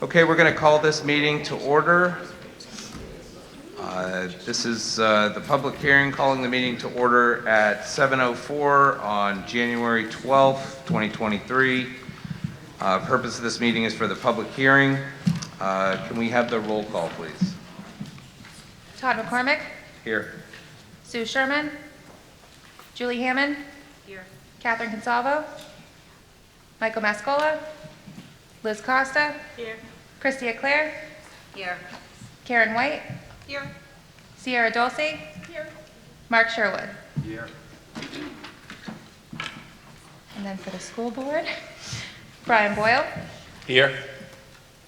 Okay, we're going to call this meeting to order. This is the public hearing, calling the meeting to order at 7:04 on January 12th, 2023. Purpose of this meeting is for the public hearing. Can we have the roll call, please? Todd McCormick, Here. Sue Sherman, Julie Hammond, Here. Catherine Consalvo, Michael Mascola, Liz Costa, Here. Christy Eclair, Here. Karen White, Here. Sierra Dulce, Here. Mark Sherwood. Here. And then for the school board, Brian Boyle, Here.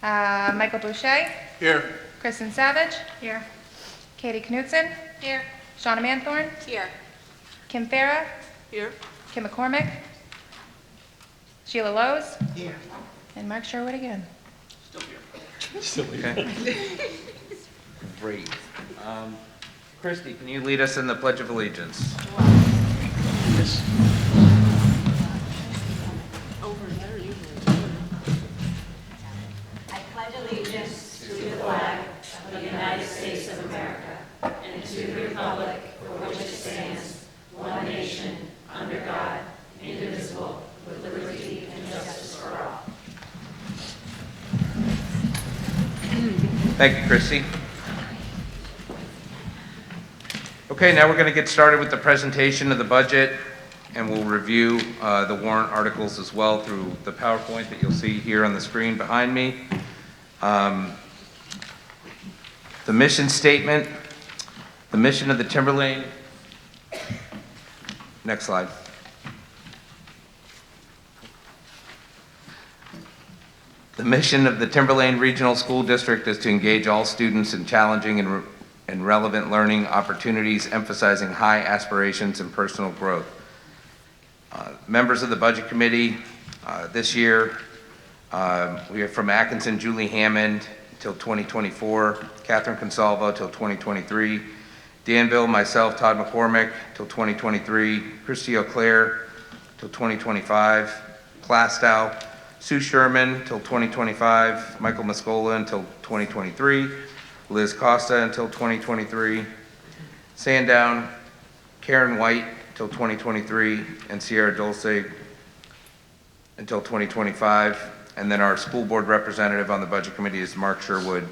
Michael Boucher, Here. Kristen Savage, Here. Katie Knutson, Here. Shauna Manthorn, Here. Kim Farah, Here. Kim McCormick, Sheila Lowe's, Here. and Mark Sherwood again. Okay. Great. Christy, can you lead us in the Pledge of Allegiance? Yes. I pledge allegiance to the flag of the United States of America and to the republic for which it stands, one nation, under God, indivisible, with liberty and justice for all. Thank you, Christy. Okay, now we're going to get started with the presentation of the budget, and we'll review the warrant articles as well through the PowerPoint that you'll see here on the screen behind me. The mission statement, the mission of the Timberlane. Next slide. The mission of the Timberlane Regional School District is to engage all students in challenging and relevant learning opportunities, emphasizing high aspirations and personal growth. Members of the Budget Committee this year, we are from Atkinson, Julie Hammond until 2024, Catherine Consalvo till 2023, Danville, myself, Todd McCormick till 2023, Christy Eclair till 2025, Plastow, Sue Sherman till 2025, Michael Mascola until 2023, Liz Costa until 2023, Sandown, Karen White until 2023, and Sierra Dulce until 2025. And then our school board representative on the budget committee is Mark Sherwood.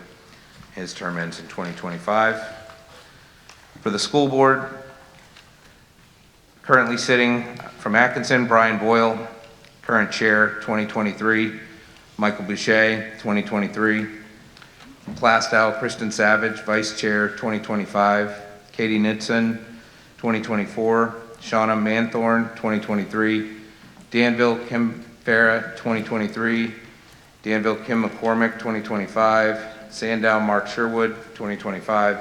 His term ends in 2025. For the school board, currently sitting from Atkinson, Brian Boyle, current chair, 2023, Michael Boucher, 2023, Plastow, Kristen Savage, vice chair, 2025, Katie Knutson, 2024, Shauna Manthorn, 2023, Danville, Kim Farah, 2023, Danville, Kim McCormick, 2025, Sandown, Mark Sherwood, 2025,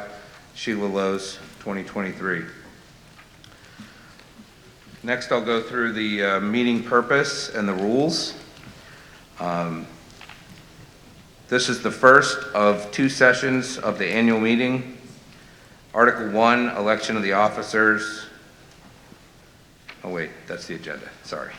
Sheila Lowe's, 2023. Next, I'll go through the meeting purpose and the rules. This is the first of two sessions of the annual meeting. Article 1, election of the officers. Oh wait, that's the agenda, sorry.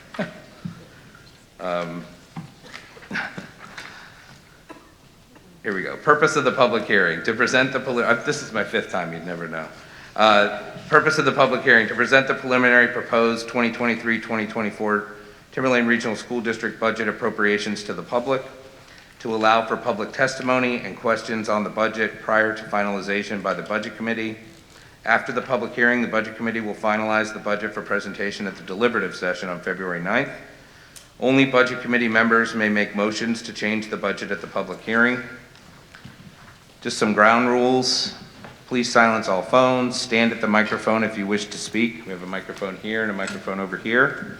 Here we go. Purpose of the public hearing, to present the, this is my fifth time, you'd never know. Purpose of the public hearing, to present the preliminary proposed 2023-2024 Timberlane Regional School District budget appropriations to the public, to allow for public testimony and questions on the budget prior to finalization by the Budget Committee. After the public hearing, the Budget Committee will finalize the budget for presentation at the deliberative session on February 9th. Only Budget Committee members may make motions to change the budget at the public hearing. Just some ground rules. Please silence all phones. Stand at the microphone if you wish to speak. We have a microphone here and a microphone over here.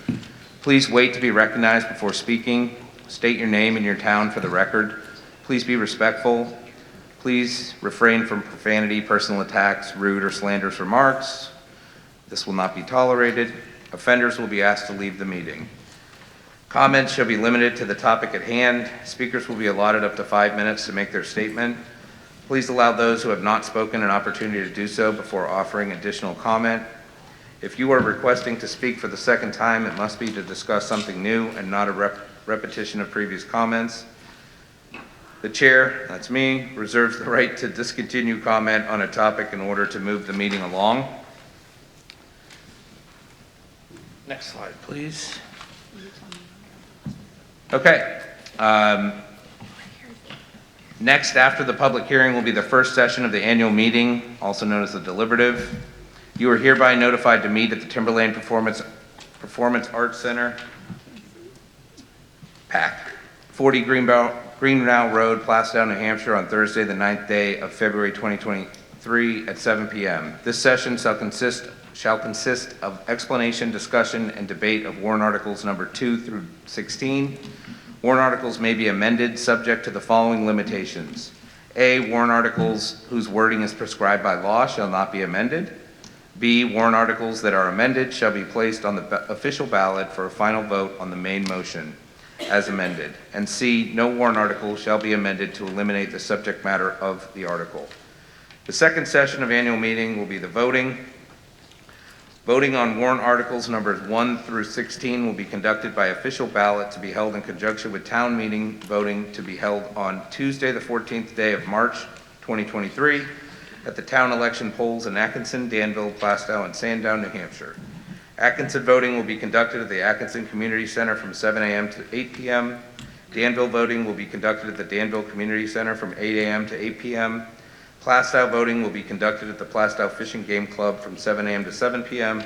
Please wait to be recognized before speaking. State your name and your town for the record. Please be respectful. Please refrain from profanity, personal attacks, rude or slanderous remarks. This will not be tolerated. Offenders will be asked to leave the meeting. Comments shall be limited to the topic at hand. Speakers will be allotted up to 5 minutes to make their statement. Please allow those who have not spoken an opportunity to do so before offering additional comment. If you are requesting to speak for the second time, it must be to discuss something new and not a repetition of previous comments. The chair, that's me, reserves the right to discontinue comment on a topic in order to move the meeting along. Next slide, please. Okay. Next, after the public hearing, will be the first session of the annual meeting, also known as the deliberative. You are hereby notified to meet at the Timberlane Performance Arts Center, PAC, 40 Greenbow Road, Plastown, New Hampshire, on Thursday, the 9th day of February 2023 at 7 p.m. This session shall consist of explanation, discussion, and debate of warrant articles number 2 through 16. Warrant articles may be amended subject to the following limitations. A, warrant articles whose wording is prescribed by law shall not be amended. B, warrant articles that are amended shall be placed on the official ballot for a final vote on the main motion as amended. And C, no warrant article shall be amended to eliminate the subject matter of the article. The second session of annual meeting will be the voting. Voting on warrant articles numbers 1 through 16 will be conducted by official ballot to be held in conjunction with town meeting voting to be held on Tuesday, the 14th day of March 2023 at the town election polls in Atkinson, Danville, Plastow, and Sandown, New Hampshire. Atkinson voting will be conducted at the Atkinson Community Center from 7 a.m. to 8 p.m. Danville voting will be conducted at the Danville Community Center from 8 a.m. to 8 p.m. Plastow voting will be conducted at the Plastow Fishing Game Club from 7 a.m. to 7 p.m.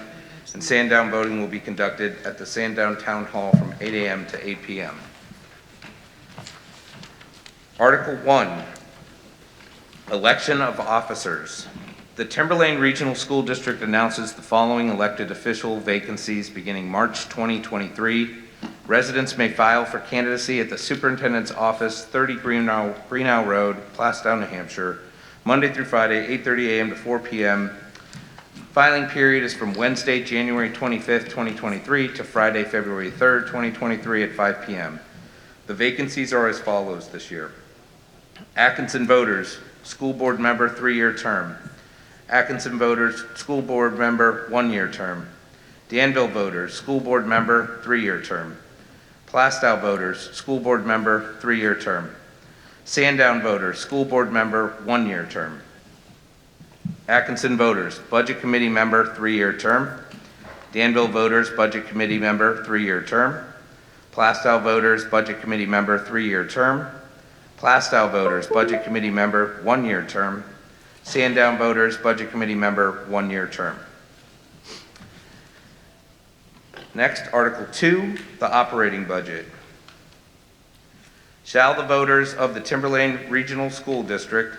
And Sandown voting will be conducted at the Sandown Town Hall from 8 a.m. to 8 p.m. Article 1, Election of Officers. The Timberlane Regional School District announces the following elected official vacancies beginning March 2023. Residents may file for candidacy at the Superintendent's Office, 30 Greenhow Road, Plastow, New Hampshire, Monday through Friday, 8:30 a.m. to 4 p.m. Filing period is from Wednesday, January 25th, 2023 to Friday, February 3rd, 2023 at 5 p.m. The vacancies are as follows this year. Atkinson voters, school board member, 3-year term. Atkinson voters, school board member, 1-year term. Danville voters, school board member, 3-year term. Plastow voters, school board member, 3-year term. Sandown voters, school board member, 1-year term. Atkinson voters, budget committee member, 3-year term. Danville voters, budget committee member, 3-year term. Plastow voters, budget committee member, 3-year term. Plastow voters, budget committee member, 1-year term. Sandown voters, budget committee member, 1-year term. Next, Article 2, the operating budget. Shall the voters of the Timberlane Regional School District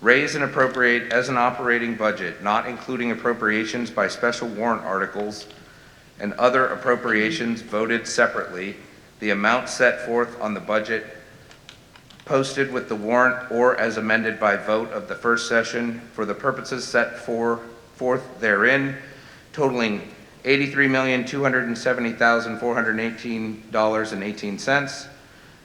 raise and appropriate as an operating budget, not including appropriations by special warrant articles and other appropriations voted separately, the amount set forth on the budget posted with the warrant or as amended by vote of the first session for the purposes set forth therein, totaling $83,270,418.18.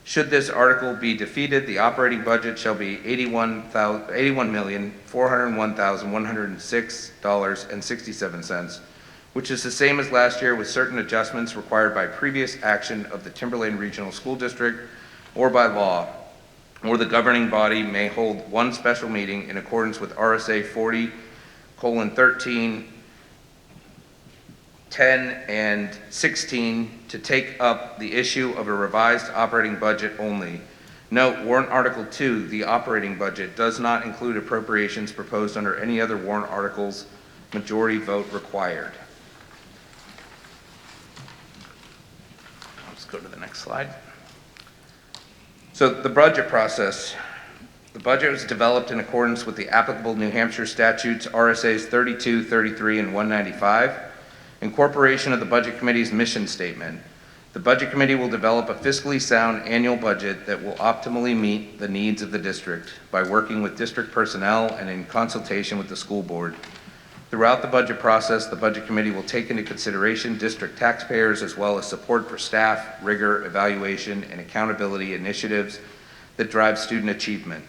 Should this article be defeated, the operating budget shall be $81,401,106.67, which is the same as last year with certain adjustments required by previous action of the Timberlane Regional School District or by law, or the governing body may hold one special meeting in accordance with RSA 40:13, 10, and 16 to take up the issue of a revised operating budget only. Note, warrant Article 2, the operating budget, does not include appropriations proposed under any other warrant articles, majority vote required. Let's go to the next slide. So the budget process. The budget was developed in accordance with the applicable New Hampshire statutes, RSAs 32, 33, and 195. Incorporation of the Budget Committee's mission statement. The Budget Committee will develop a fiscally sound annual budget that will optimally meet the needs of the district by working with district personnel and in consultation with the school board. Throughout the budget process, the Budget Committee will take into consideration district taxpayers as well as support for staff, rigor, evaluation, and accountability initiatives that drive student achievement.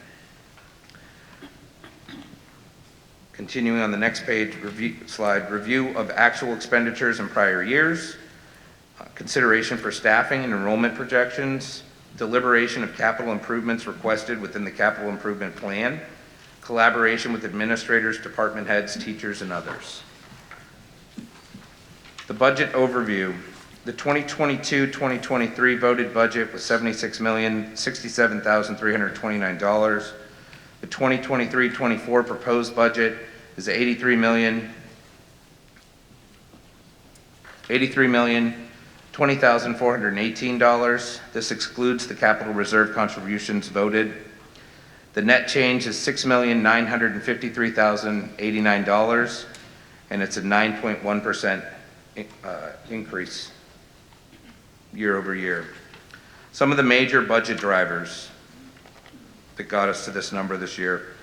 Continuing on the next page, review of actual expenditures in prior years, consideration for staffing and enrollment projections, deliberation of capital improvements requested within the capital improvement plan, collaboration with administrators, department heads, teachers, and others. The budget overview. The 2022-2023 voted budget was $76,067,329. The 2023-24 proposed budget is $83,020,418. This excludes the capital reserve contributions voted. The net change is $6,953,089, and it's a 9.1% increase year over year. Some of the major budget drivers that got us to this number this year: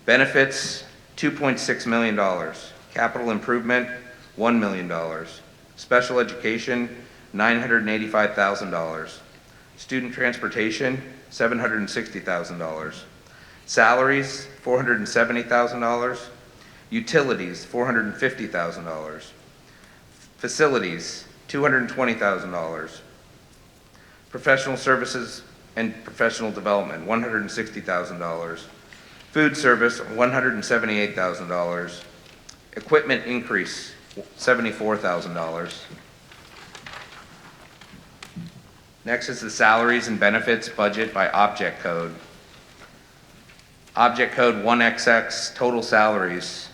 benefits, $2.6 million; capital improvement, $1 million; special education, $985,000; student transportation, $760,000; salaries, $470,000; utilities, $450,000; facilities, $220,000; professional services and professional development, $160,000; food service, $178,000; equipment increase, $74,000. Next is the salaries and benefits budget by object code. Object code 1XX, total salaries.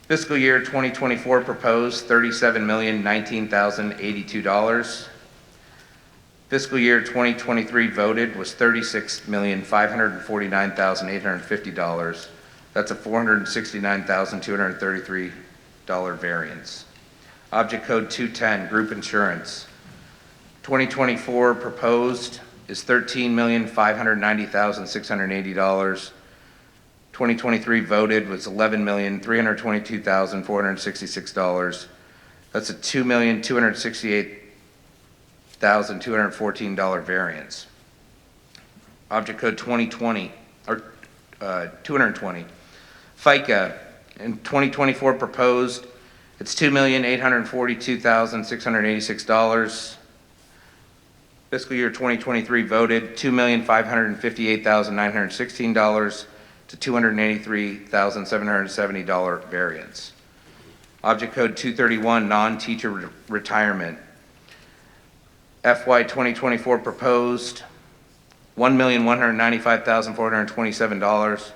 Fiscal year 2024 proposed $37,019,082. Fiscal year 2023 voted was $36,549,850. That's a $469,233 variance. Object code 210, group insurance. 2024 proposed is $13,590,680. 2023 voted was $11,322,466. That's a $2,268,214 variance. Object code 2020 or 220. FICA in 2024 proposed, it's $2,842,686. Fiscal year 2023 voted $2,558,916 to $283,770 variance. Object code 231, non-teacher retirement. FY 2024 proposed $1,195,427.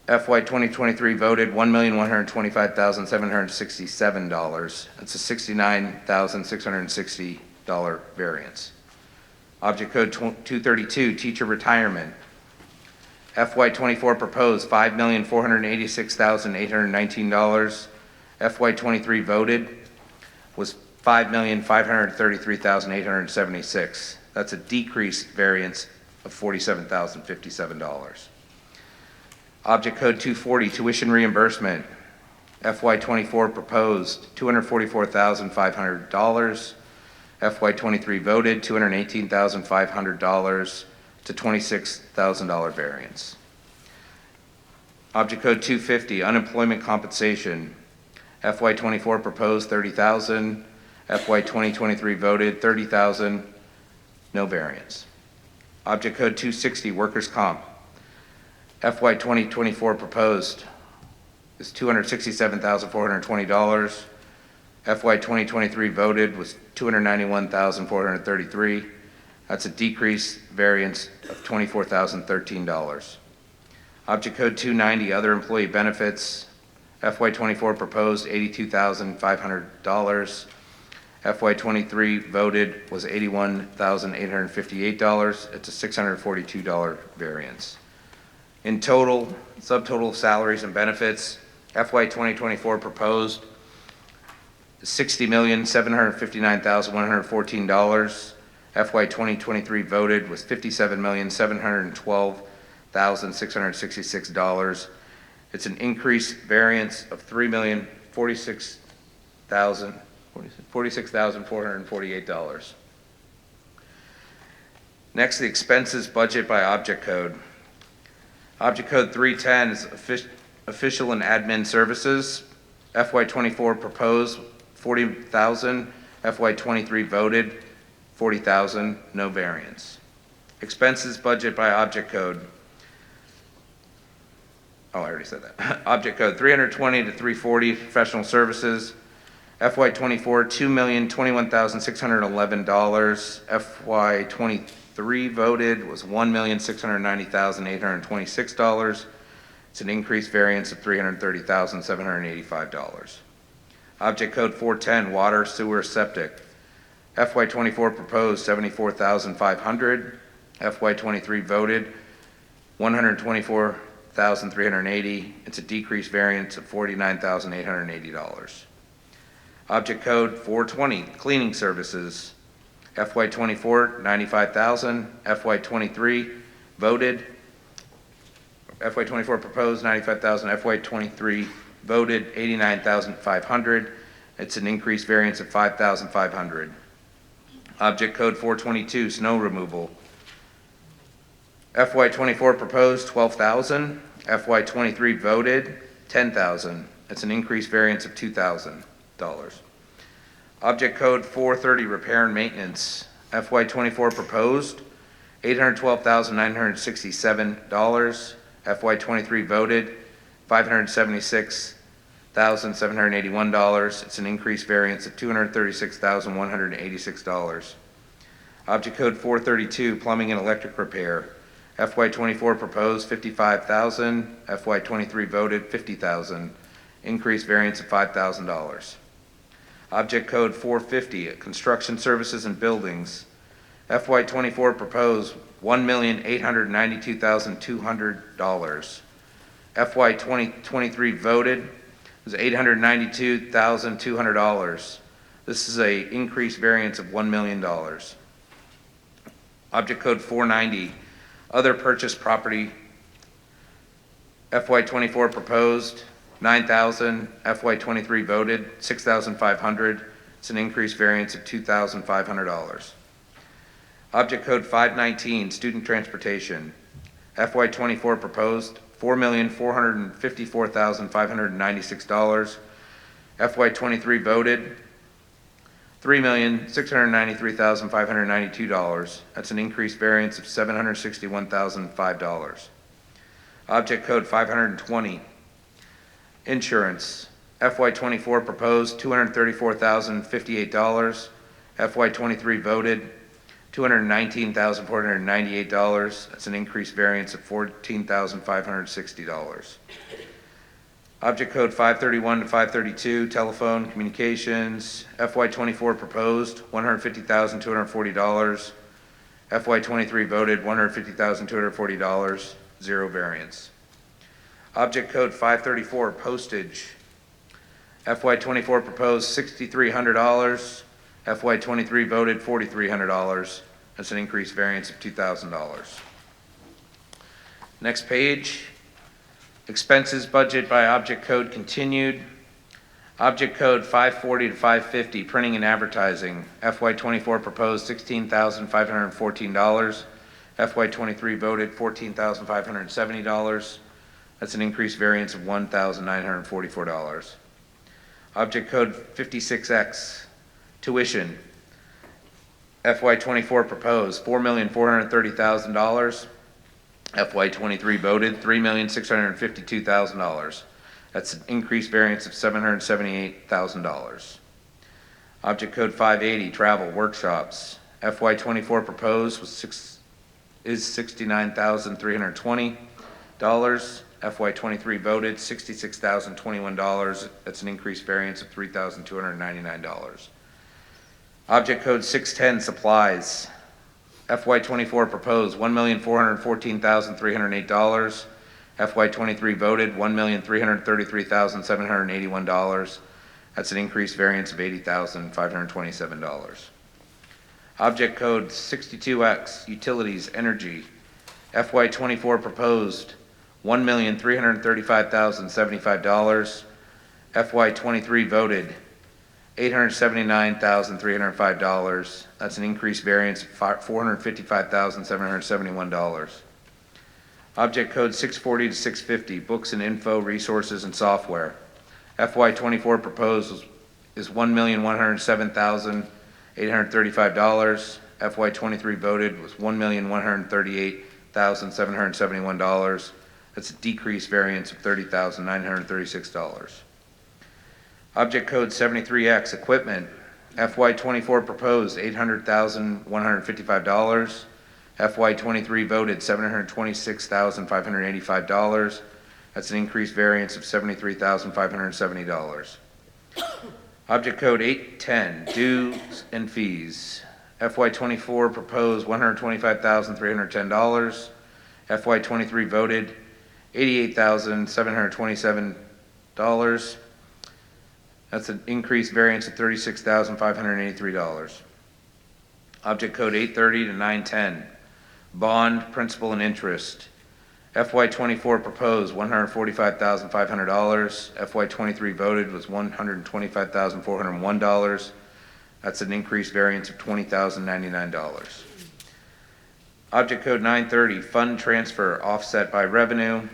FY 2023 voted $1,125,767. That's a $69,660 variance. Object code 232, teacher retirement. FY 24 proposed $5,486,819. FY 23 voted was $5,533,876. That's a decreased variance of $47,057. Object code 240, tuition reimbursement. FY 24 proposed $244,500. FY 23 voted $218,500 to $26,000 variance. Object code 250, unemployment compensation. FY 24 proposed $30,000. FY 2023 voted $30,000, no variance. Object code 260, workers' comp. FY 2024 proposed is $267,420. FY 2023 voted was $291,433. That's a decreased variance of $24,013. Object code 290, other employee benefits. FY 24 proposed $82,500. FY 23 voted was $81,858. It's a $642 variance. In total, subtotal salaries and benefits, FY 2024 proposed $60,759,114. FY 2023 voted was $57,712,666. It's an increased variance of $46,448. Next, the expenses budget by object code. Object code 310 is official and admin services. FY 24 proposed $40,000. FY 23 voted $40,000, no variance. Expenses budget by object code. Oh, I already said that. Object code 320 to 340, professional services. FY '24, $2,021,611. FY '23 voted was $1,690,826. It's an increased variance of $330,785. Object code 410, water, sewer, septic. FY '24 proposed $74,500. FY '23 voted $124,380. It's a decreased variance of $49,880. Object code 420, cleaning services. FY '24 $95,000. FY '23 voted. FY '24 proposed $95,000. FY '23 voted $89,500. It's an increased variance of $5,500. Object code 422, snow removal. FY '24 proposed $12,000. FY '23 voted $10,000. It's an increased variance of $2,000. Object code 430, repair and maintenance. FY '24 proposed $812,967. FY '23 voted $576,781. It's an increased variance of $236,186. Object code 432, plumbing and electric repair. FY '24 proposed $55,000. FY '23 voted $50,000. Increased variance of $5,000. Object code 450, construction services and buildings. FY '24 proposed $1,892,200. FY 2023 voted was $892,200. This is a increased variance of $1 million. Object code 490, other purchase property. FY '24 proposed $9,000. FY '23 voted $6,500. It's an increased variance of $2,500. Object code 519, student transportation. FY '24 proposed $4,454,596. FY '23 voted $3,693,592. That's an increased variance of $761,005. Object code 520, insurance. FY '24 proposed $234,058. FY '23 voted $219,498. That's an increased variance of $14,560. Object code 531 to 532, telephone communications. FY '24 proposed $150,240. FY '23 voted $150,240, zero variance. Object code 534, postage. FY '24 proposed $6,300. FY '23 voted $4,300. That's an increased variance of $2,000. Next page. Expenses budget by object code continued. Object code 540 to 550, printing and advertising. FY '24 proposed $16,514. FY '23 voted $14,570. That's an increased variance of $1,944. Object code 56X, tuition. FY '24 proposed $4,430,000. FY '23 voted $3,652,000. That's an increased variance of $778,000. Object code 580, travel, workshops. FY '24 proposed is $69,320. FY '23 voted $66,021. That's an increased variance of $3,299. Object code 610, supplies. FY '24 proposed $1,414,308. FY '23 voted $1,333,781. That's an increased variance of $80,527. Object code 62X, utilities, energy. FY '24 proposed $1,335,075. FY '23 voted $879,305. That's an increased variance of $455,771. Object code 640 to 650, books and info, resources and software. FY '24 proposed is $1,107,835. FY23 voted was $1,138,771. That's a decreased variance of $30,936. Object code 73X, equipment, FY24 proposed $800,155. FY23 voted $726,585. That's an increased variance of $73,570. Object code 810, dues and fees. FY24 proposed $125,310. FY23 voted $88,727. That's an increased variance of $36,583. Object code 830 to 910, bond, principal, and interest. FY24 proposed $145,500. FY23 voted was $125,401. That's an increased variance of $20,099. Object code 930, fund transfer offset by revenue.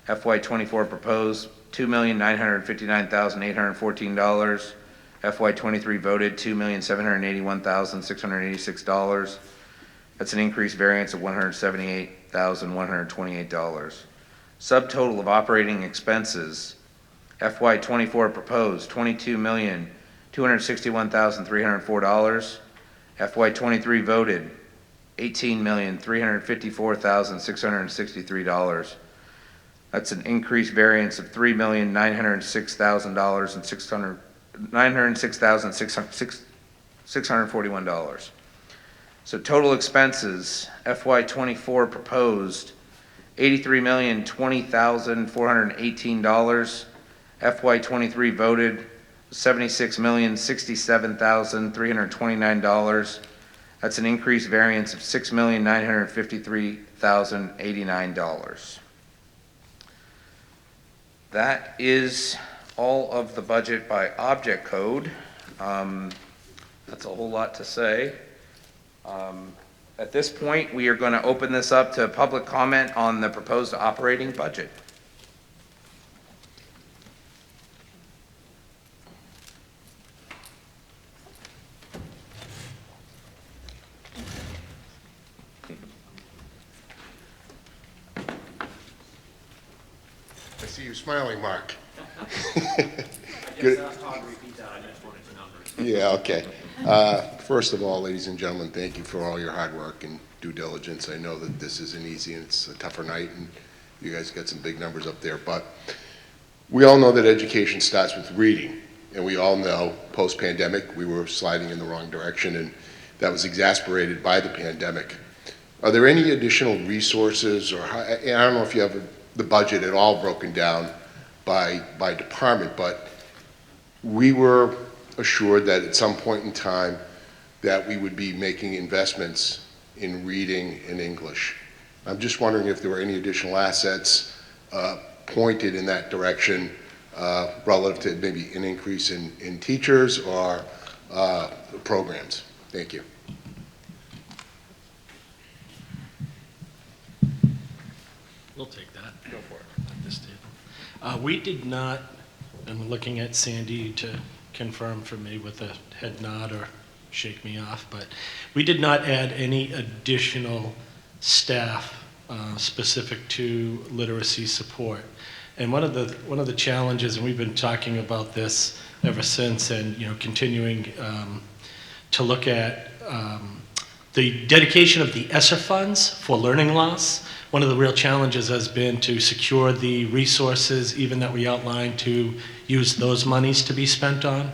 FY24 proposed $2,959,814. FY23 voted $2,781,686. That's an increased variance of $178,128. Subtotal of operating expenses. FY24 proposed $22,261,304. FY23 voted $18,354,663. That's an increased variance of $906,641. So total expenses, FY24 proposed $83,020,418. FY23 voted $76,067,329. That's an increased variance of $6,953,089. That is all of the budget by object code. That's a whole lot to say. At this point, we are going to open this up to public comment on the proposed operating budget. I see you smiling, Mark. Yes, that's hard to repeat that. I just wanted to numbers. Yeah, okay. First of all, ladies and gentlemen, thank you for all your hard work and due diligence. I know that this isn't easy and it's a tougher night, and you guys got some big numbers up there, but we all know that education starts with reading, and we all know post-pandemic we were sliding in the wrong direction, and that was exacerbated by the pandemic. Are there any additional resources, or I don't know if you have the budget at all broken down by department, but we were assured that at some point in time that we would be making investments in reading and English. I'm just wondering if there were any additional assets pointed in that direction relative to maybe an increase in teachers or programs. Thank you. We'll take that. Go for it. At this table. We did not, I'm looking at Sandy to confirm for me with a head nod or shake me off, but we did not add any additional staff specific to literacy support. And one of the challenges, and we've been talking about this ever since, and continuing to look at the dedication of the ESSER funds for learning loss. One of the real challenges has been to secure the resources, even that we outlined, to use those monies to be spent on.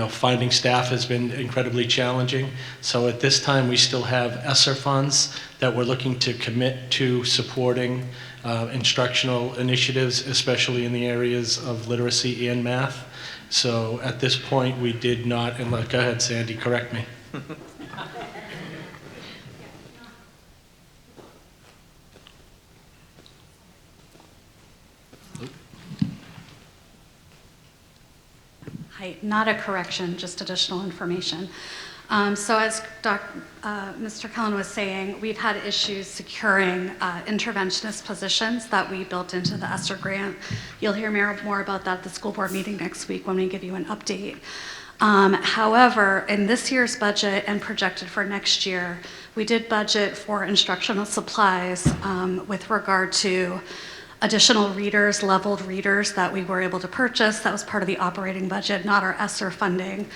Finding staff has been incredibly challenging. So at this time, we still have ESSER funds that we're looking to commit to supporting instructional initiatives, especially in the areas of literacy and math. So at this point, we did not, and go ahead, Sandy, correct me. Hi, not a correction, just additional information. So as Mr. Cullen was saying, we've had issues securing interventionist positions that we built into the ESSER grant. You'll hear more about that at the school board meeting next week when we give you an update. However, in this year's budget and projected for next year, we did budget for instructional supplies with regard to additional readers, leveled readers that we were able to purchase. That was part of the operating budget, not our ESSER funding.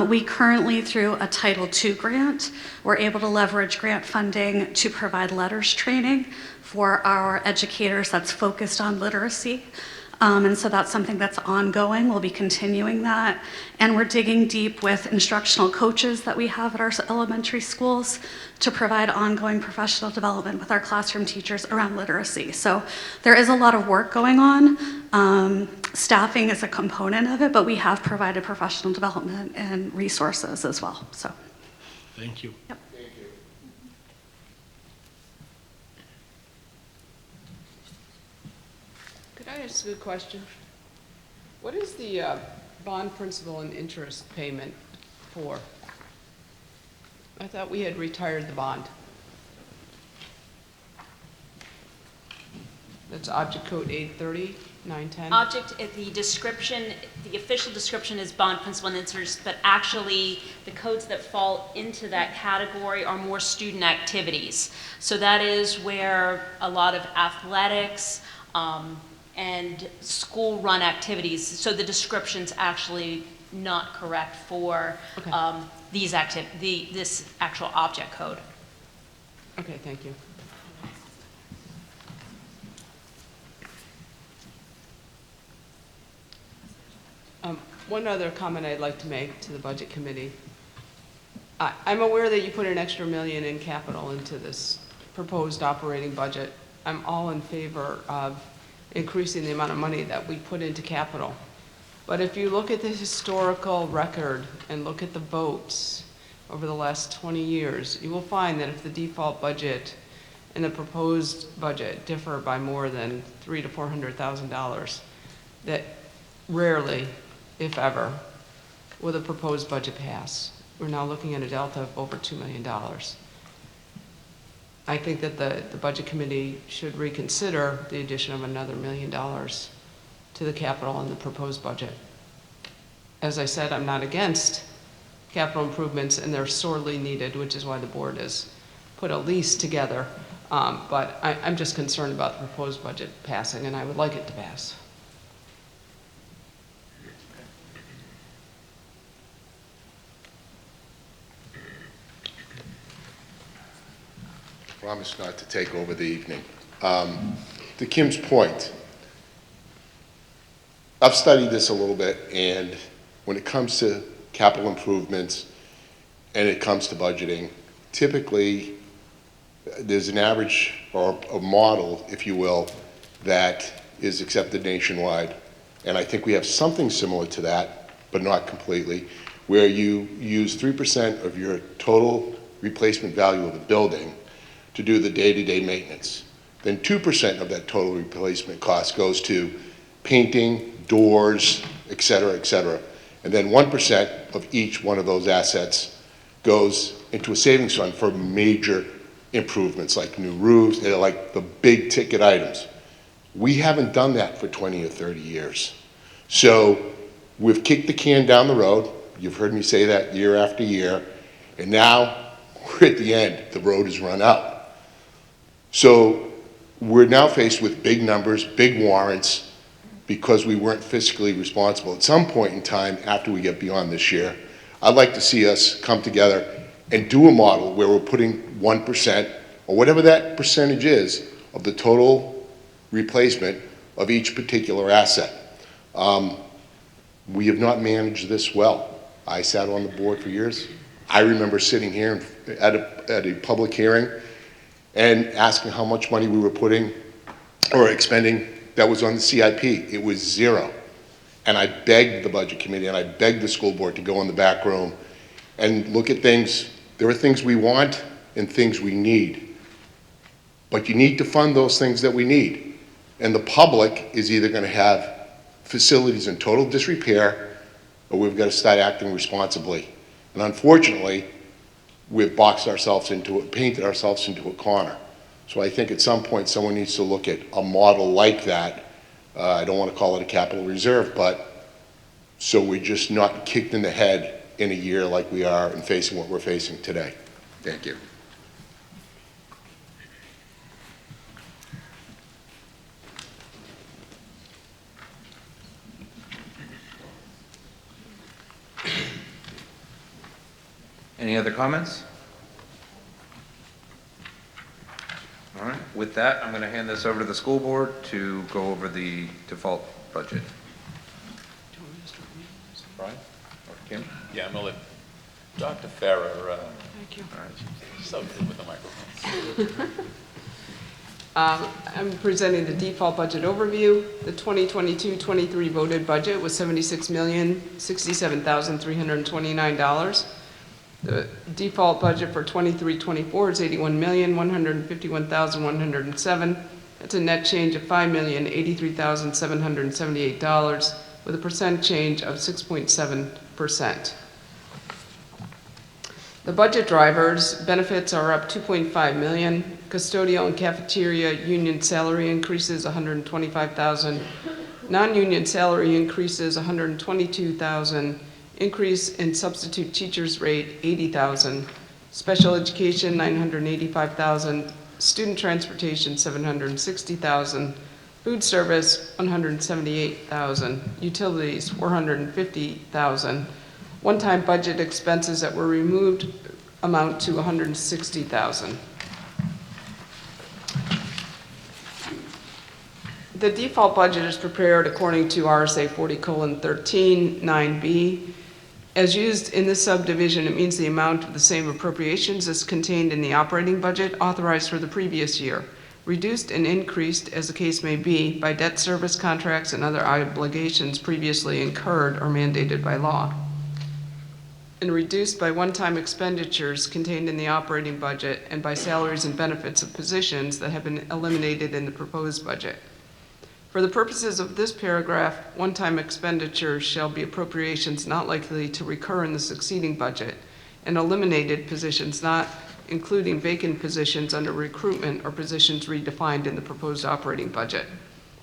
We currently, through a Title II grant, we're able to leverage grant funding to provide letters training for our educators that's focused on literacy. And so that's something that's ongoing. We'll be continuing that. And we're digging deep with instructional coaches that we have at our elementary schools to provide ongoing professional development with our classroom teachers around literacy. So there is a lot of work going on. Staffing is a component of it, but we have provided professional development and resources as well. So. Thank you. Yep. Could I ask a question? What is the bond principal and interest payment for? I thought we had retired the bond. That's object code 830-910. The description, the official description is bond principal and interest, but actually the codes that fall into that category are more student activities. So that is where a lot of athletics and school-run activities, so the description's actually not correct for Okay. this actual object code. Okay, thank you. One other comment I'd like to make to the Budget Committee. I'm aware that you put an extra $1 million in capital into this proposed operating budget. I'm all in favor of increasing the amount of money that we put into capital. But if you look at the historical record and look at the votes over the last 20 years, you will find that if the default budget and the proposed budget differ by more than $300,000 to $400,000, that rarely, if ever, will the proposed budget pass. We're now looking at a delta of over $2 million. I think that the Budget Committee should reconsider the addition of another $1 million to the capital in the proposed budget. As I said, I'm not against capital improvements, and they're sorely needed, which is why the board has put a lease together. But I'm just concerned about the proposed budget passing, and I would like it to pass. Promise not to take over the evening. To Kim's point, I've studied this a little bit, and when it comes to capital improvements and it comes to budgeting, typically there's an average or a model, if you will, that is accepted nationwide. And I think we have something similar to that, but not completely, where you use 3% of your total replacement value of the building to do the day-to-day maintenance. Then 2% of that total replacement cost goes to painting, doors, et cetera, and then 1% of each one of those assets goes into a savings fund for major improvements like new roofs, like the big ticket items. We haven't done that for 20 or 30 years. So we've kicked the can down the road. You've heard me say that year after year, and now we're at the end. The road has run out. So we're now faced with big numbers, big warrants, because we weren't fiscally responsible. At some point in time, after we get beyond this year, I'd like to see us come together and do a model where we're putting 1%, or whatever that percentage is, of the total replacement of each particular asset. We have not managed this well. I sat on the board for years. I remember sitting here at a public hearing and asking how much money we were putting or expending that was on the CIP. It was zero. And I begged the Budget Committee and I begged the school board to go in the back room and look at things. There are things we want and things we need. But you need to fund those things that we need. And the public is either going to have facilities in total disrepair, or we've got to start acting responsibly. And unfortunately, we've boxed ourselves into it, painted ourselves into a corner. So I think at some point, someone needs to look at a model like that. I don't want to call it a capital reserve, but so we're just not kicked in the head in a year like we are and facing what we're facing today. Thank you. Any other comments? All right, with that, I'm going to hand this over to the school board to go over the default budget. Brian or Kim? Yeah, I'm gonna let Dr. Farrer, Thank you. All right. so good with the microphone. I'm presenting the default budget overview. The 2022-23 voted budget was $76,067,329. The default budget for 23-24 is $81,151,107. That's a net change of $5,083,778 with a percent change of 6.7%. The budget drivers, benefits are up 2.5 million. Custodial and cafeteria union salary increases 125,000. Non-union salary increases 122,000. Increase in substitute teachers rate 80,000. Special education 985,000. Student transportation 760,000. Food service 178,000. Utilities 450,000. One-time budget expenses that were removed amount to 160,000. The default budget is prepared according to RSA 40:13 9B. As used in this subdivision, it means the amount of the same appropriations as contained in the operating budget authorized for the previous year, reduced and increased, as the case may be, by debt service contracts and other obligations previously incurred or mandated by law, and reduced by one-time expenditures contained in the operating budget and by salaries and benefits of positions that have been eliminated in the proposed budget. For the purposes of this paragraph, one-time expenditures shall be appropriations not likely to recur in the succeeding budget, and eliminated positions not including vacant positions under recruitment or positions redefined in the proposed operating budget,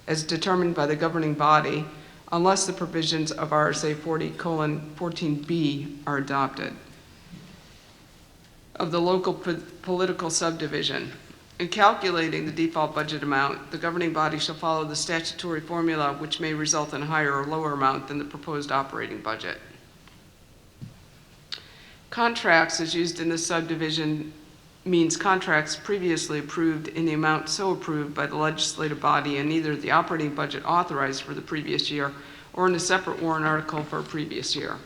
as determined by the governing body, unless the provisions of RSA 40:14B are adopted. Of the local political subdivision. In calculating the default budget amount, the governing body shall follow the statutory formula, which may result in a higher or lower amount than the proposed operating budget. Contracts, as used in this subdivision, means contracts previously approved in the amount so approved by the legislative body in either the operating budget authorized for the previous year or in a separate warrant article for a previous year.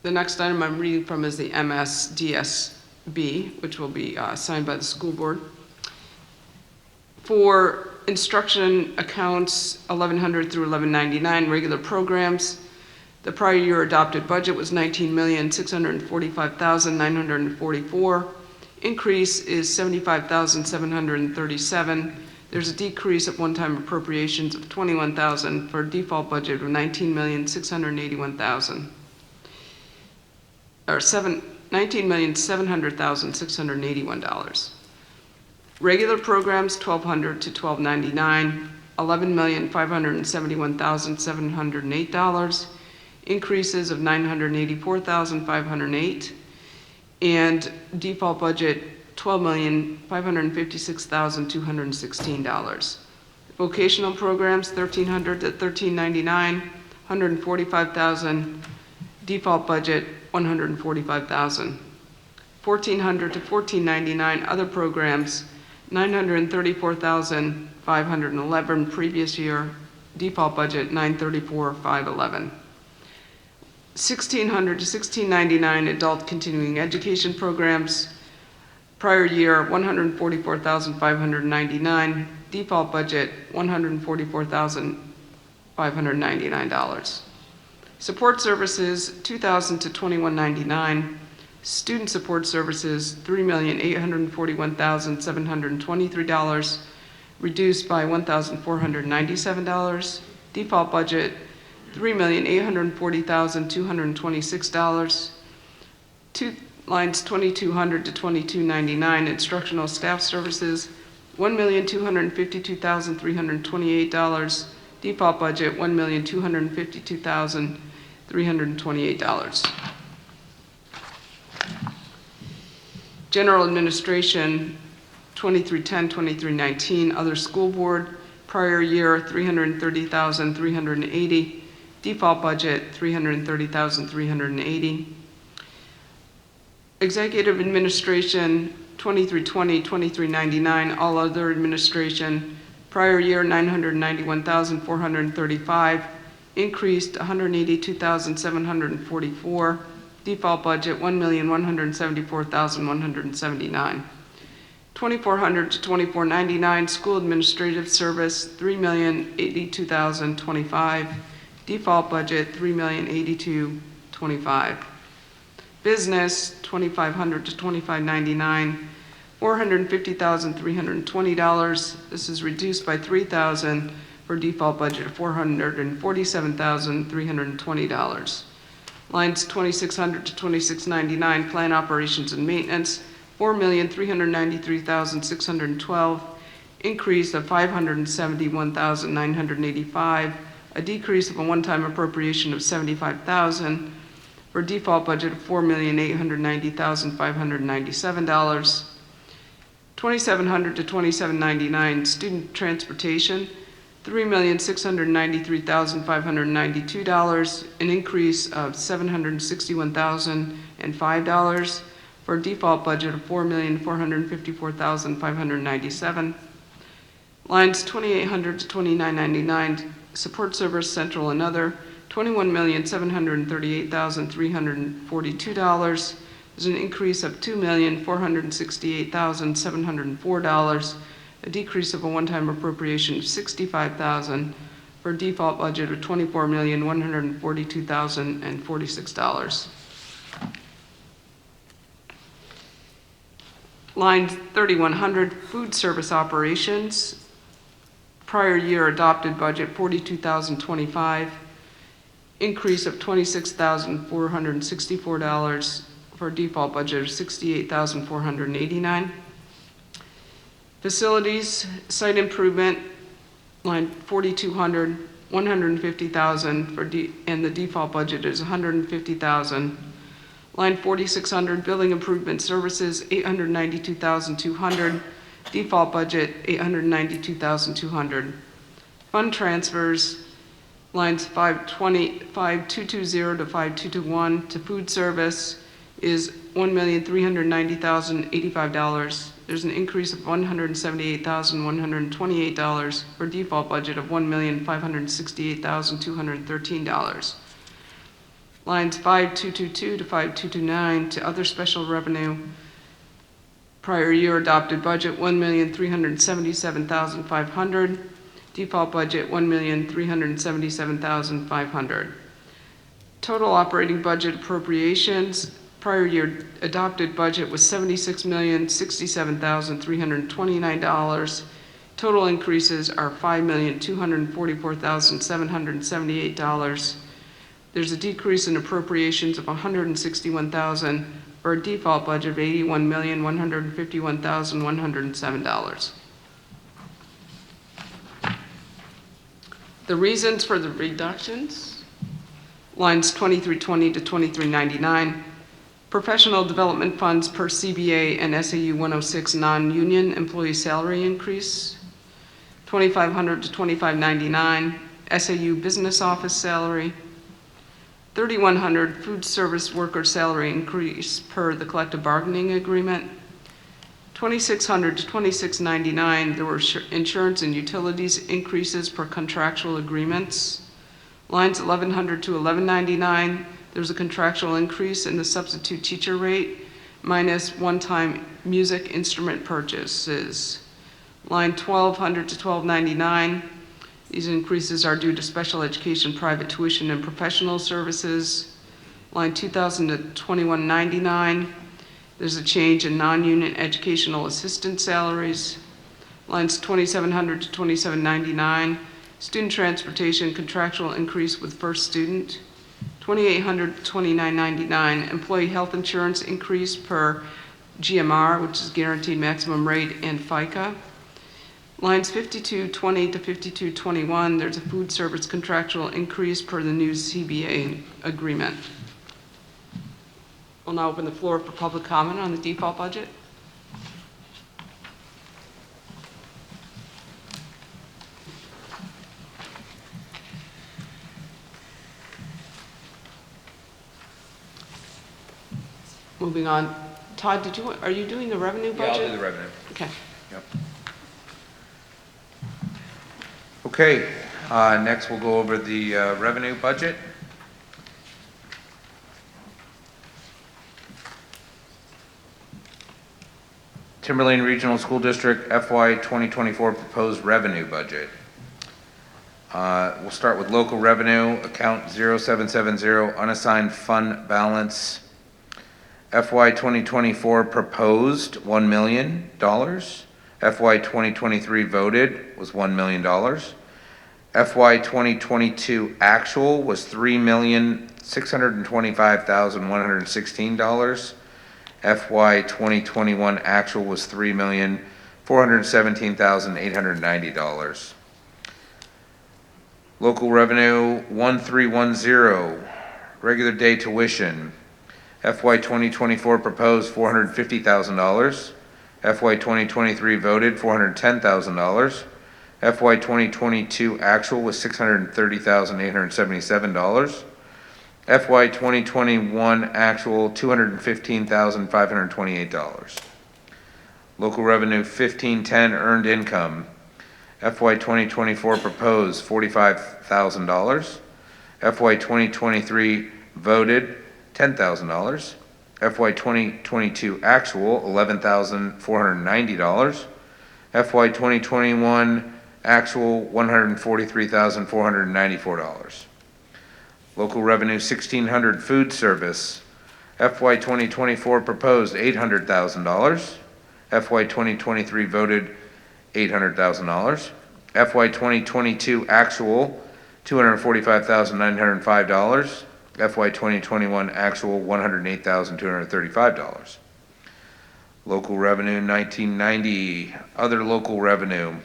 The next item I'm reading from is the MSDSB, which will be signed by the school board. For instruction accounts 1100 through 1199, regular programs, the prior year adopted budget was $19,645,944. Increase is $75,737. There's a decrease of one-time appropriations of $21,000 for a default budget of $19,681,000. Or $19,700,681. Regular programs, 1,200 to 1,299, $11,571,708. Increases of $984,508, and default budget $12,556,216. Vocational programs, 1,300 to 1,399, $145,000. Default budget $145,000. 1,400 to 1,499 other programs, $934,511 previous year. Default budget $934,511. 1,600 to 1,699 adult continuing education programs. Prior year, $144,599. Default budget, $144,599. Support services, $2,000 to $2,199. Student support services, $3,841,723, reduced by $1,497. Default budget, $3,840,226. Lines 2200 to 2299, instructional staff services, $1,252,328. Default budget, $1,252,328. General administration, 2310, 2319, other school board, prior year, $330,380. Default budget, $330,380. Executive administration, 2320, 2399, all other administration, prior year, $991,435, increased $182,744. Default budget, $1,174,179. 2400 to 2499, school administrative service, $3,082,025. Default budget, $3,082,025. Business, 2500 to 2599, $450,320. This is reduced by $3,000 for default budget of $447,320. Lines 2600 to 2699, plan operations and maintenance, $4,393,612, increase of $571,985, a decrease of a one-time appropriation of $75,000 for default budget of $4,890,597. 2700 to 2799, student transportation, $3,693,592, an increase of $761,005 for a default budget of $4,454,597. Lines 2800 to 2999, support service central and other, $21,738,342. There's an increase of $2,468,704, a decrease of a one-time appropriation of $65,000 for a default budget of $24,142,046. Line 3100, food service operations, prior year adopted budget $42,025, increase of $26,464 for a default budget of $68,489. Facilities, site improvement, line 4200, $150,000 and the default budget is $150,000. Line 4600, building improvement services, $892,200. Default budget, $892,200. Fund transfers, lines 5220 to 5221 to food service is $1,390,085. There's an increase of $178,128 for a default budget of $1,568,213. Lines 5222 to 5229 to other special revenue, prior year adopted budget $1,377,500. Default budget $1,377,500. Total operating budget appropriations, prior year adopted budget was $76,067,329. Total increases are $5,244,778. There's a decrease in appropriations of $161,000 for a default budget of $81,151,107. The reasons for the reductions, lines 2320 to 2399, professional development funds per CBA and SAU 106 non-union employee salary increase, 2500 to 2599, SAU business office salary, 3100 food service worker salary increase per the collective bargaining agreement, 2600 to 2699, there were insurance and utilities increases per contractual agreements. Lines 1100 to 1199, there's a contractual increase in the substitute teacher rate minus one-time music instrument purchases. Line 1200 to 1299, these increases are due to special education, private tuition, and professional services. Line 2000 to 2199, there's a change in non-union educational assistant salaries. Lines 2700 to 2799, Student transportation contractual increase with first student, $2,800 to $2,999. Employee health insurance increase per GMR, which is guaranteed maximum rate, and FICA. Lines 5220 to 5221, there's a food service contractual increase per the new CBA agreement. We'll now open the floor for public comment on the default budget. Moving on. Todd, are you doing the revenue Yeah, budget? I'll do the revenue. Okay. Yep. Okay, next we'll go over the revenue budget. Timberlane Regional School District FY 2024 proposed revenue budget. We'll start with local revenue, account 0770, unassigned fund balance. FY 2024 proposed $1 million. FY 2023 voted was $1 million. FY 2022 actual was $3,625,116. FY 2021 actual was $3,417,890. Local revenue 1310, regular day tuition. FY 2024 proposed $450,000. FY 2023 voted $410,000. FY 2022 actual was $630,877. FY 2021 actual $215,528. Local revenue 1510, earned income. FY 2024 proposed $45,000. FY 2023 voted $10,000. FY 2022 actual $11,490. FY 2021 actual $143,494. Local revenue 1600, food service. FY 2024 proposed $800,000. FY 2023 voted $800,000. FY 2022 actual $245,905. FY 2021 actual $108,235. Local revenue 1990, other local revenue.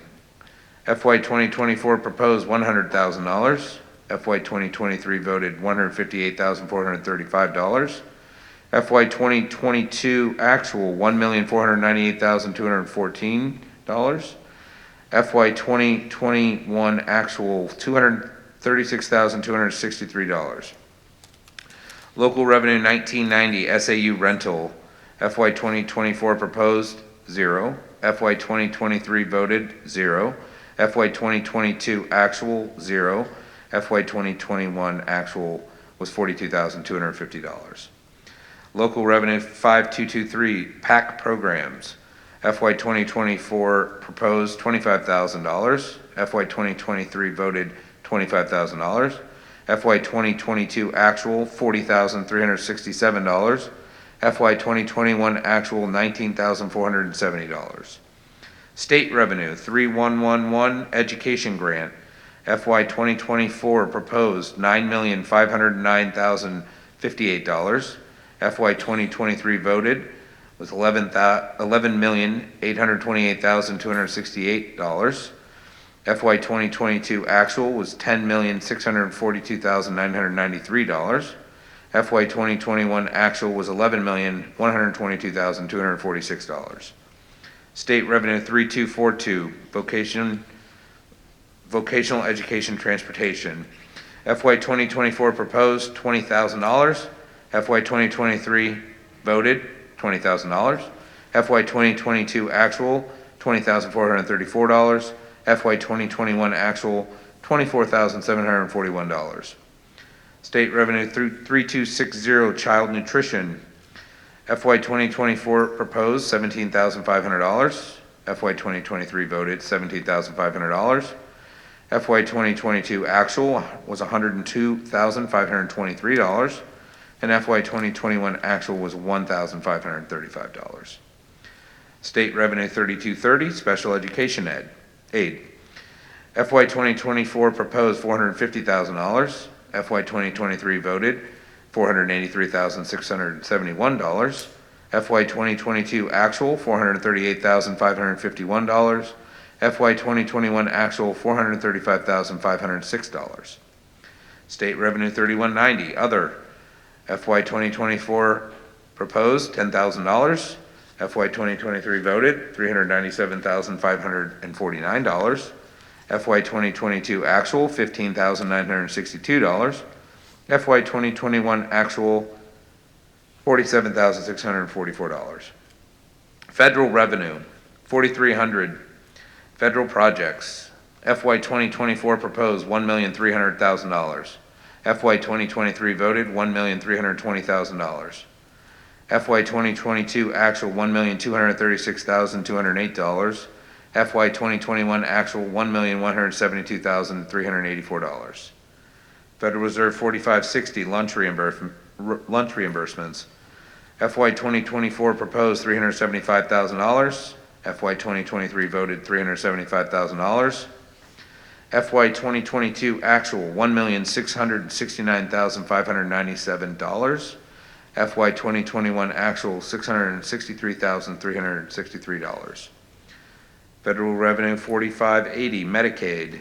FY 2024 proposed $100,000. FY 2023 voted $158,435. FY 2022 actual $1,498,214. FY 2021 actual $236,263. Local revenue 1990, SAU rental. FY 2024 proposed $0. FY 2023 voted $0. FY 2022 actual $0. FY 2021 actual was $42,250. Local revenue 5223, PAC programs. FY 2024 proposed $25,000. FY 2023 voted $25,000. FY 2022 actual $40,367. FY 2021 actual $19,470. State revenue 3111, education grant. FY 2024 proposed $9,509,058. FY 2023 voted was $11,828,268. FY 2022 actual was $10,642,993. FY 2021 actual was $11,122,246. State revenue 3242, vocational education transportation. FY 2024 proposed $20,000. FY 2023 voted $20,000. FY 2022 actual $20,434. FY 2021 actual $24,741. State revenue 3260, child nutrition. FY 2024 proposed $17,500. FY 2023 voted $17,500. FY 2022 actual was $102,523, and FY 2021 actual was $1,535. State revenue 3230, special education aid. FY 2024 proposed $450,000. FY 2023 voted $483,671. FY 2022 actual $438,551. FY 2021 actual $435,506. State revenue 3190, other. FY 2024 proposed $10,000. FY 2023 voted $397,549. FY 2022 actual $15,962. FY 2021 actual $47,644. Federal revenue 4,300. Federal projects, FY 2024 proposed $1,300,000. FY 2023 voted $1,320,000. FY 2022 actual $1,236,208. FY 2021 actual $1,172,384. Federal Reserve 4560 lunch reimbursements. FY 2024 proposed $375,000. FY 2023 voted $375,000. FY 2022 actual $1,669,597. FY 2021 actual $663,363. Federal revenue 4580 Medicaid.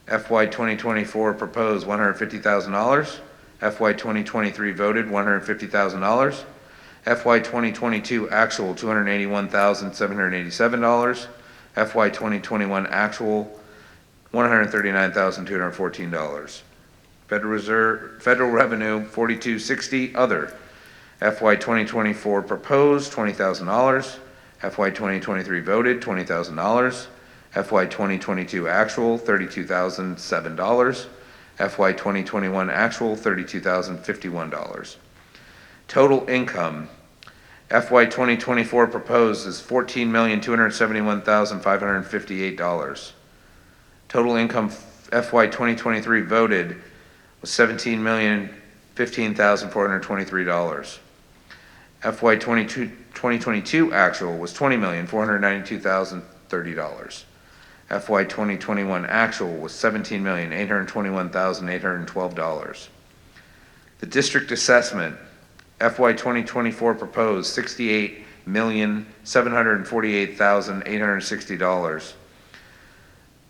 FY 2024 proposed $150,000. FY 2023 voted $150,000. FY 2022 actual $281,787. FY 2021 actual $139,214. Federal revenue 4260 other. FY 2024 proposed $20,000. FY 2023 voted $20,000. FY 2022 actual $32,007. FY 2021 actual $32,051. Total income, FY 2024 proposed is $14,271,558. Total income FY 2023 voted was $17,015,423. FY 2022 actual was $20,492,030. FY 2021 actual was $17,821,812. The district assessment, FY 2024 proposed $68,748,860.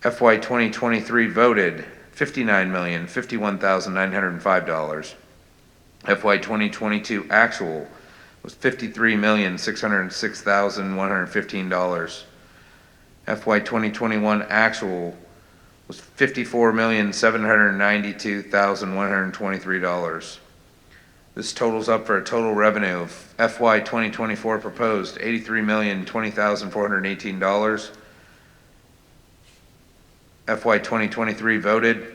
FY 2023 voted $59,051,905. FY 2022 actual was $53,606,115. FY 2021 actual was $54,792,123. This totals up for a total revenue of FY 2024 proposed $83,020,418. FY 2023 voted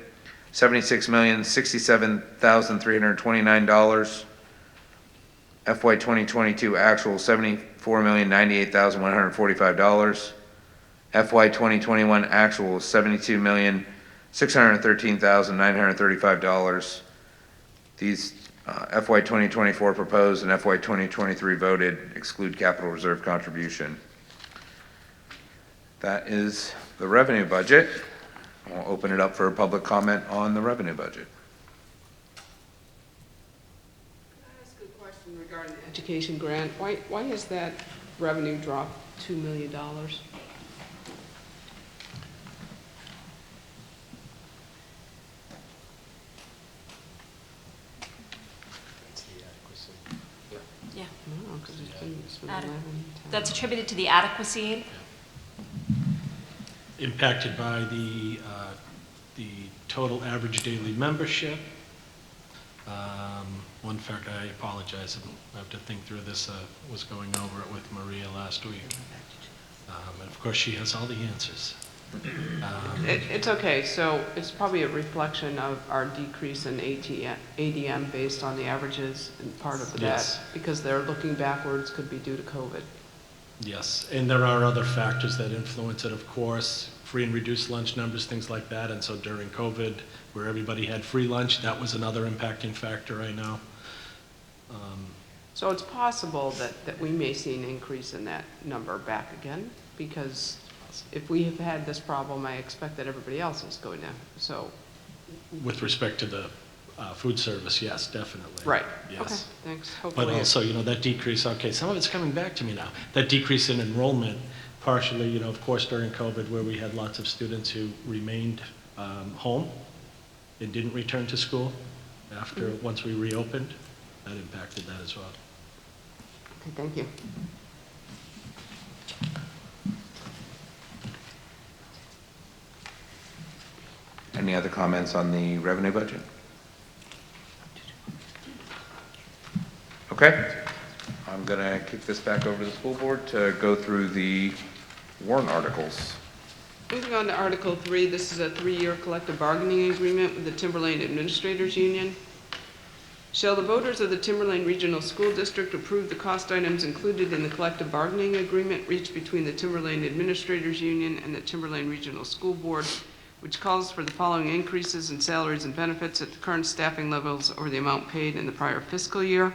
$76,067,329. FY 2022 actual $74,098,145. FY 2021 actual $72,613,935. These FY 2024 proposed and FY 2023 voted exclude capital reserve contribution. That is the revenue budget. I'll open it up for a public comment on the revenue budget. Can I ask a question regarding the education grant? Why has that revenue dropped $2 million? Yeah, No, because it's been Added. 11. that's attributed to the adequacy. Impacted by the total average daily membership. One fact, I apologize, I have to think through this, was going over it with Maria last week. And of course, she has all the answers. It's okay, so it's probably a reflection of our decrease in ADM based on the averages, and part of that, Yes. because they're looking backwards, could be due to COVID. Yes, and there are other factors that influence it, of course, free and reduced lunch numbers, things like that. And so during COVID, where everybody had free lunch, that was another impacting factor, I know. So it's possible that we may see an increase in that number back again, because if we have had this problem, I expect that everybody else is going to, so, With respect to the food service, yes, definitely. right. Okay, Yes. thanks. But Hopefully, also, that decrease, okay, some of it's coming back to me now. That decrease in enrollment, partially, of course, during COVID, where we had lots of students who remained home and didn't return to school after, once we reopened, that impacted that as well. okay, thank you. Any other comments on the revenue budget? Okay, I'm gonna kick this back over to the school board to go through the warrant articles. Moving on to Article 3, this is a 3-year collective bargaining agreement with the Timberlane Administrators Union. Shall the voters of the Timberlane Regional School District approve the cost items included in the collective bargaining agreement reached between the Timberlane Administrators Union and the Timberlane Regional School Board, which calls for the following increases in salaries and benefits at the current staffing levels over the amount paid in the prior fiscal year.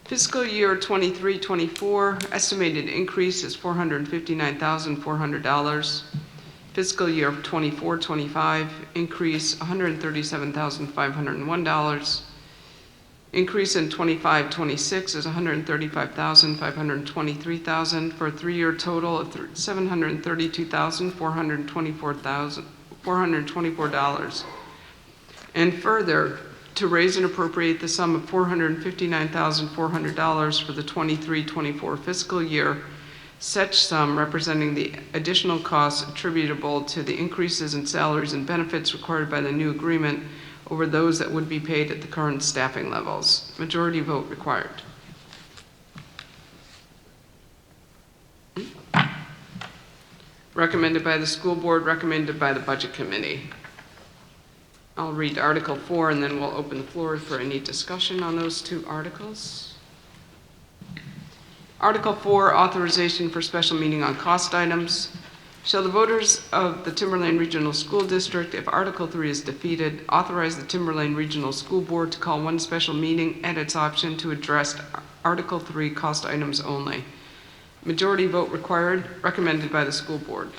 Fiscal year 23-24, estimated increase is $459,400. Fiscal year 24-25, increase $137,501. Increase in 25-26 is $135,523,000 for a 3-year total of $732,424. And further, to raise and appropriate the sum of $459,400 for the 23-24 fiscal year, such sum representing the additional costs attributable to the increases in salaries and benefits required by the new agreement over those that would be paid at the current staffing levels. Majority vote required. Recommended by the school board, recommended by the budget committee. I'll read Article 4 and then we'll open the floor for any discussion on those two articles. Article 4, authorization for special meeting on cost items. Shall the voters of the Timberlane Regional School District, if Article 3 is defeated, authorize the Timberlane Regional School Board to call one special meeting at its option to address Article 3 cost items only. Majority vote required, recommended by the school board.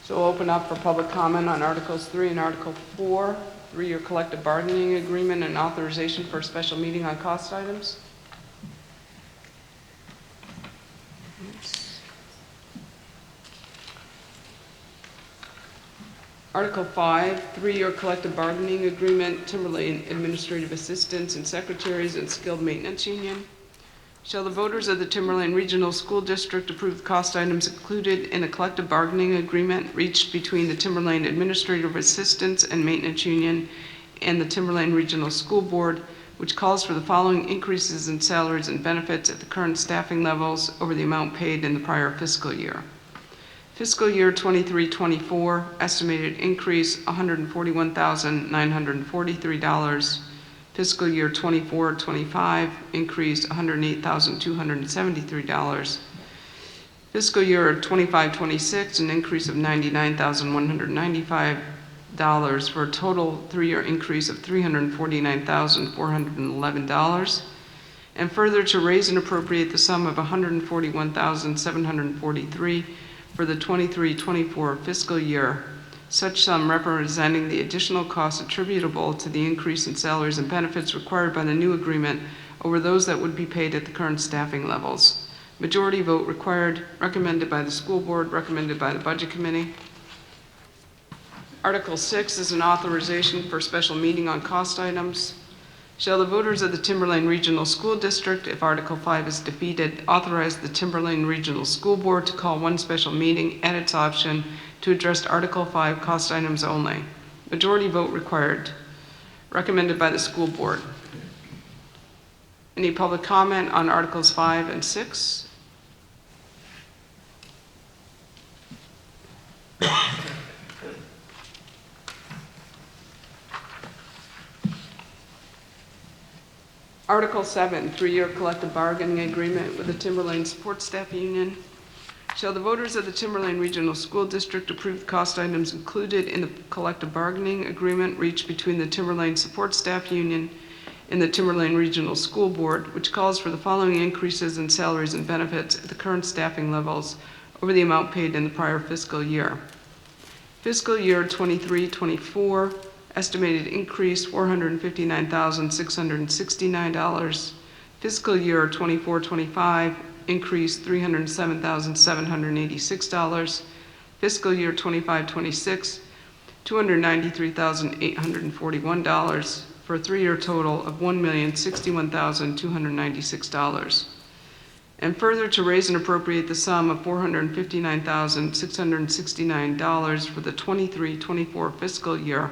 So we'll open up for public comment on Articles 3 and Article 4, 3-year collective bargaining agreement and authorization for a special meeting on cost items. Article 5, 3-year collective bargaining agreement, Timberlane Administrative Assistants and Secretaries and Skilled Maintenance Union. Shall the voters of the Timberlane Regional School District approve the cost items included in a collective bargaining agreement reached between the Timberlane Administrative Assistants and Maintenance Union and the Timberlane Regional School Board, which calls for the following increases in salaries and benefits at the current staffing levels over the amount paid in the prior fiscal year. Fiscal year 23-24, estimated increase $141,943. Fiscal year 24-25, increased $108,273. Fiscal year 25-26, an increase of $99,195 for a total 3-year increase of $349,411. And further, to raise and appropriate the sum of $141,743 for the 23-24 fiscal year, such sum representing the additional costs attributable to the increase in salaries and benefits required by the new agreement over those that would be paid at the current staffing levels. Majority vote required, recommended by the school board, recommended by the budget committee. Article 6 is an authorization for special meeting on cost items. Shall the voters of the Timberlane Regional School District, if Article 5 is defeated, authorize the Timberlane Regional School Board to call one special meeting at its option to address Article 5 cost items only. Majority vote required. Recommended by the school board. Any public comment on Articles 5 and 6? Article 7, 3-year collective bargaining agreement with the Timberlane Support Staff Union. Shall the voters of the Timberlane Regional School District approve the cost items included in the collective bargaining agreement reached between the Timberlane Support Staff Union in the Timberlane Regional School Board, which calls for the following increases in salaries and benefits at the current staffing levels over the amount paid in the prior fiscal year. Fiscal year 23-24, estimated increase $459,669. Fiscal year 24-25, increase $307,786. Fiscal year 25-26, $293,841, for a three-year total of $1,061,296. And further, to raise and appropriate the sum of $459,669 for the 23-24 fiscal year,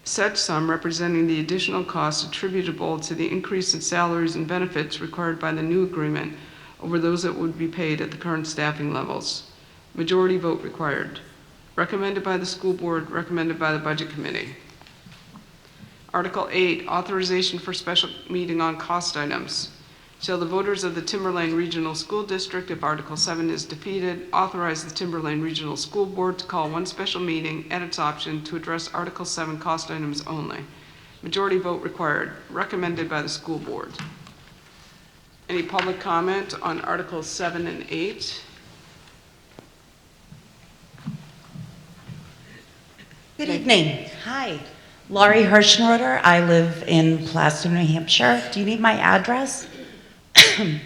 such sum representing the additional costs attributable to the increase in salaries and benefits required by the new agreement over those that would be paid at the current staffing levels. Majority vote required. Recommended by the school board, recommended by the budget committee. Article 8, authorization for special meeting on cost items. Shall the voters of the Timberlane Regional School District, if Article 7 is defeated, authorize the Timberlane Regional School Board to call one special meeting at its option to address Article 7 cost items only. Majority vote required. Recommended by the school board. Any public comment on Articles 7 and 8? Good evening. Hi. Laurie Hirschenroder. I live in Plastow, New Hampshire. Do you need my address? No.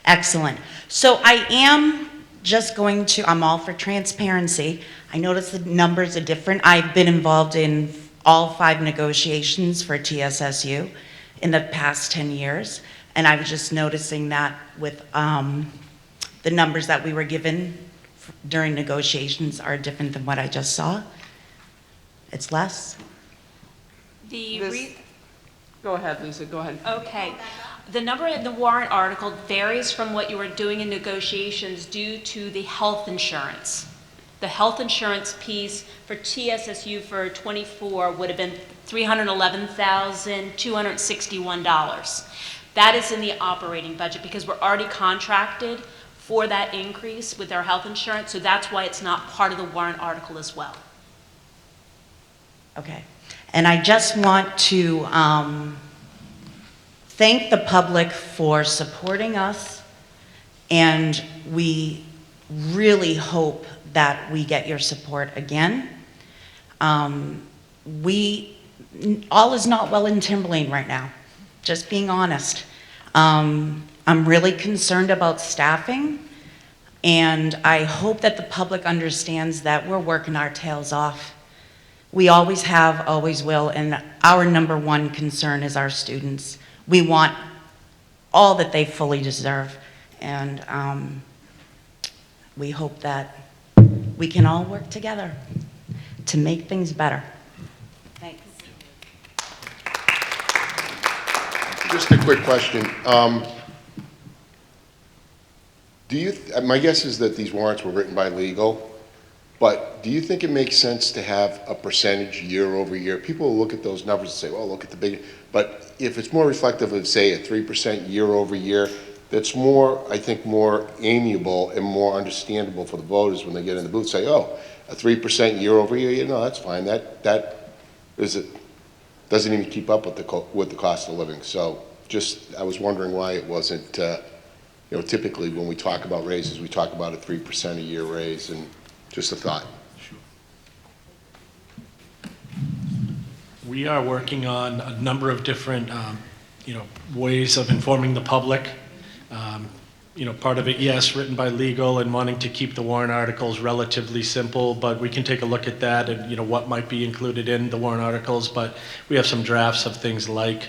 Excellent. So I am just going to, I'm all for transparency. I noticed the numbers are different. I've been involved in all 5 negotiations for TSSU in the past 10 years. And I was just noticing that with the numbers that we were given during negotiations are different than what I just saw. It's less? Go ahead, Lisa, go ahead. Okay. The number in the warrant article varies from what you were doing in negotiations due to the health insurance. The health insurance piece for TSSU for 24 would have been $311,261. That is in the operating budget because we're already contracted for that increase with our health insurance, so that's why it's not part of the warrant article as well. Okay. And I just want to thank the public for supporting us, and we really hope that we get your support again. All is not well in Timberlane right now, just being honest. I'm really concerned about staffing, and I hope that the public understands that we're working our tails off. We always have, always will, and our number one concern is our students. We want all that they fully deserve, and we hope that we can all work together to make things better. Thanks. Just a quick question. My guess is that these warrants were written by legal, but do you think it makes sense to have a percentage year over year? People will look at those numbers and say, well, look at the big, but if it's more reflective of, say, a 3% year over year, that's more, I think, more amiable and more understandable for the voters when they get in the booth, say, oh, a 3% year over year, that's fine. That doesn't even keep up with the cost of living. So I was wondering why it wasn't, typically when we talk about raises, we talk about a 3% a year raise, and just a thought. Sure. We are working on a number of different, ways of informing the public. Part of it, yes, written by legal and wanting to keep the warrant articles relatively simple, but we can take a look at that and, what might be included in the warrant articles. But we have some drafts of things like,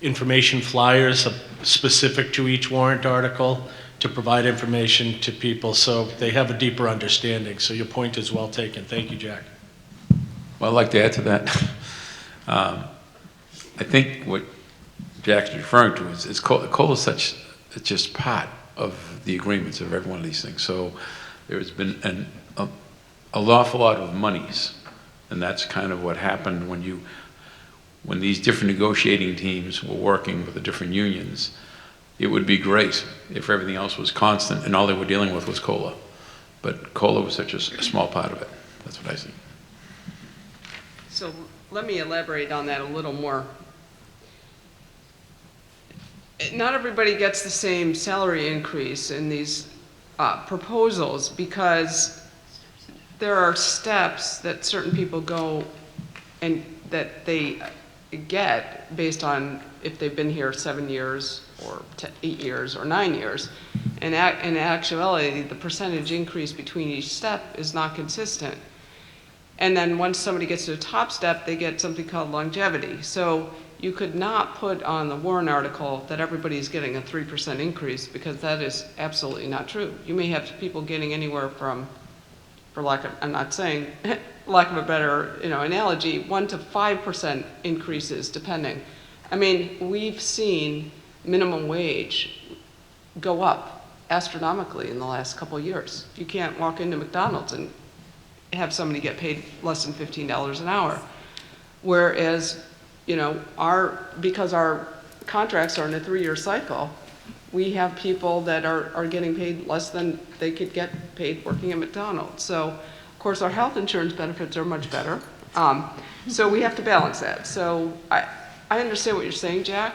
information flyers specific to each warrant article to provide information to people so they have a deeper understanding. So your point is well taken. Thank you, Jack. Well, I'd like to add to that. I think what Jack's referring to is COLA is it's just part of the agreements of every one of these things. So there has been an awful lot of monies, and that's kind of what happened when these different negotiating teams were working with the different unions. It would be great if everything else was constant and all they were dealing with was COLA. But COLA was such a small part of it. That's what I see. So let me elaborate on that a little more. Not everybody gets the same salary increase in these proposals because there are steps that certain people go and that they get based on if they've been here 7 years or 8 years or 9 years. And in actuality, the percentage increase between each step is not consistent. And then once somebody gets to the top step, they get something called longevity. So you could not put on the warrant article that everybody's getting a 3% increase because that is absolutely not true. You may have people getting anywhere from, for lack of, I'm not saying, lack of a better, analogy, 1 to 5% increases depending. I mean, we've seen minimum wage go up astronomically in the last couple of years. You can't walk into McDonald's and have somebody get paid less than $15 an hour. Whereas, because our contracts are in a 3-year cycle, we have people that are getting paid less than they could get paid working at McDonald's. So, of course, our health insurance benefits are much better. So we have to balance that. So I understand what you're saying, Jack,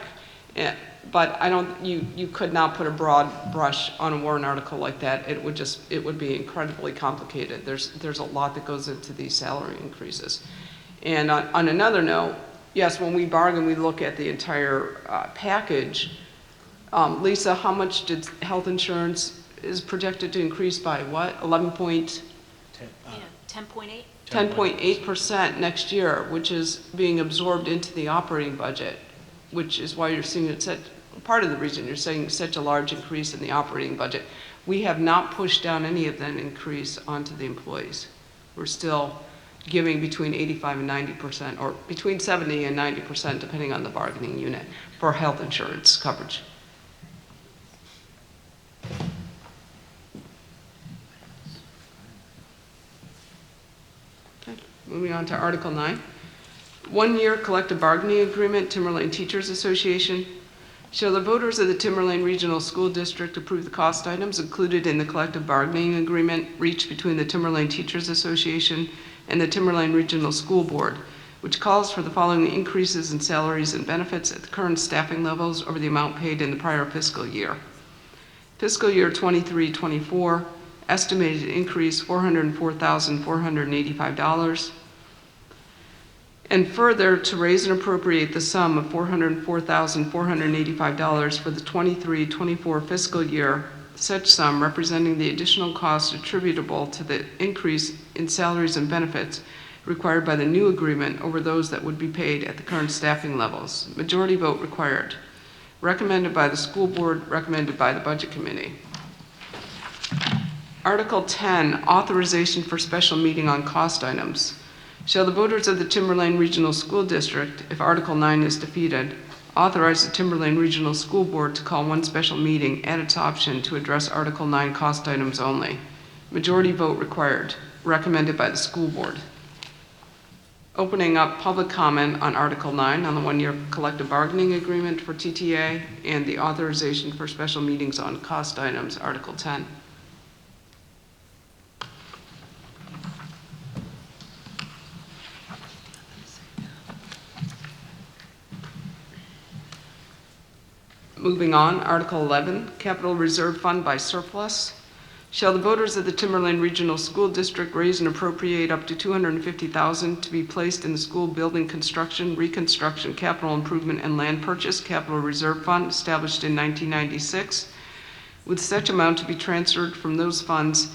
but you could not put a broad brush on a warrant article like that. It would be incredibly complicated. There's a lot that goes into these salary increases. And on another note, yes, when we bargain, we look at the entire package. Lisa, how much did health insurance is projected to increase by what? 10.8. 10.8% next year, which is being absorbed into the operating budget, which is why you're seeing part of the reason you're seeing such a large increase in the operating budget. We have not pushed down any of that increase onto the employees. We're still giving between 85 and 90%, or between 70 and 90%, depending on the bargaining unit, for health insurance coverage. Okay, moving on to Article 9. 1-year collective bargaining agreement, Timberlane Teachers Association. Shall the voters of the Timberlane Regional School District approve the cost items included in the collective bargaining agreement reached between the Timberlane Teachers Association and the Timberlane Regional School Board, which calls for the following increases in salaries and benefits at the current staffing levels over the amount paid in the prior fiscal year. Fiscal year 23-24, estimated increase $404,485. And further, to raise and appropriate the sum of $404,485 for the 23-24 fiscal year, such sum representing the additional costs attributable to the increase in salaries and benefits required by the new agreement over those that would be paid at the current staffing levels. Majority vote required. Recommended by the school board, recommended by the budget committee. Article 10, authorization for special meeting on cost items. Shall the voters of the Timberlane Regional School District, if Article 9 is defeated, authorize the Timberlane Regional School Board to call one special meeting at its option to address Article 9 cost items only. Majority vote required. Recommended by the school board. Opening up public comment on Article 9 on the 1-year collective bargaining agreement for TTA and the authorization for special meetings on cost items, Article 10. Moving on, Article 11, Capital Reserve Fund by Surplus. Shall the voters of the Timberlane Regional School District raise and appropriate up to $250,000 to be placed in the school building construction, reconstruction, capital improvement, and land purchase Capital Reserve Fund established in 1996, with such amount to be transferred from those funds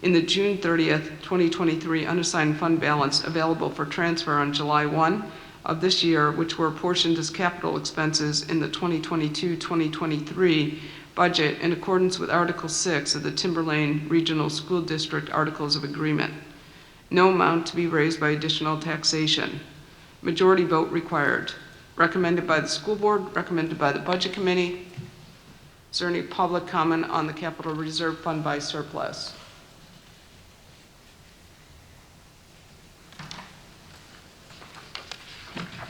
in the June 30th, 2023 unassigned fund balance available for transfer on July 1 of this year, which were apportioned as capital expenses in the 2022-2023 budget in accordance with Article 6 of the Timberlane Regional School District Articles of Agreement. No amount to be raised by additional taxation. Majority vote required. Recommended by the school board, recommended by the budget committee. Is there any public comment on the Capital Reserve Fund by surplus?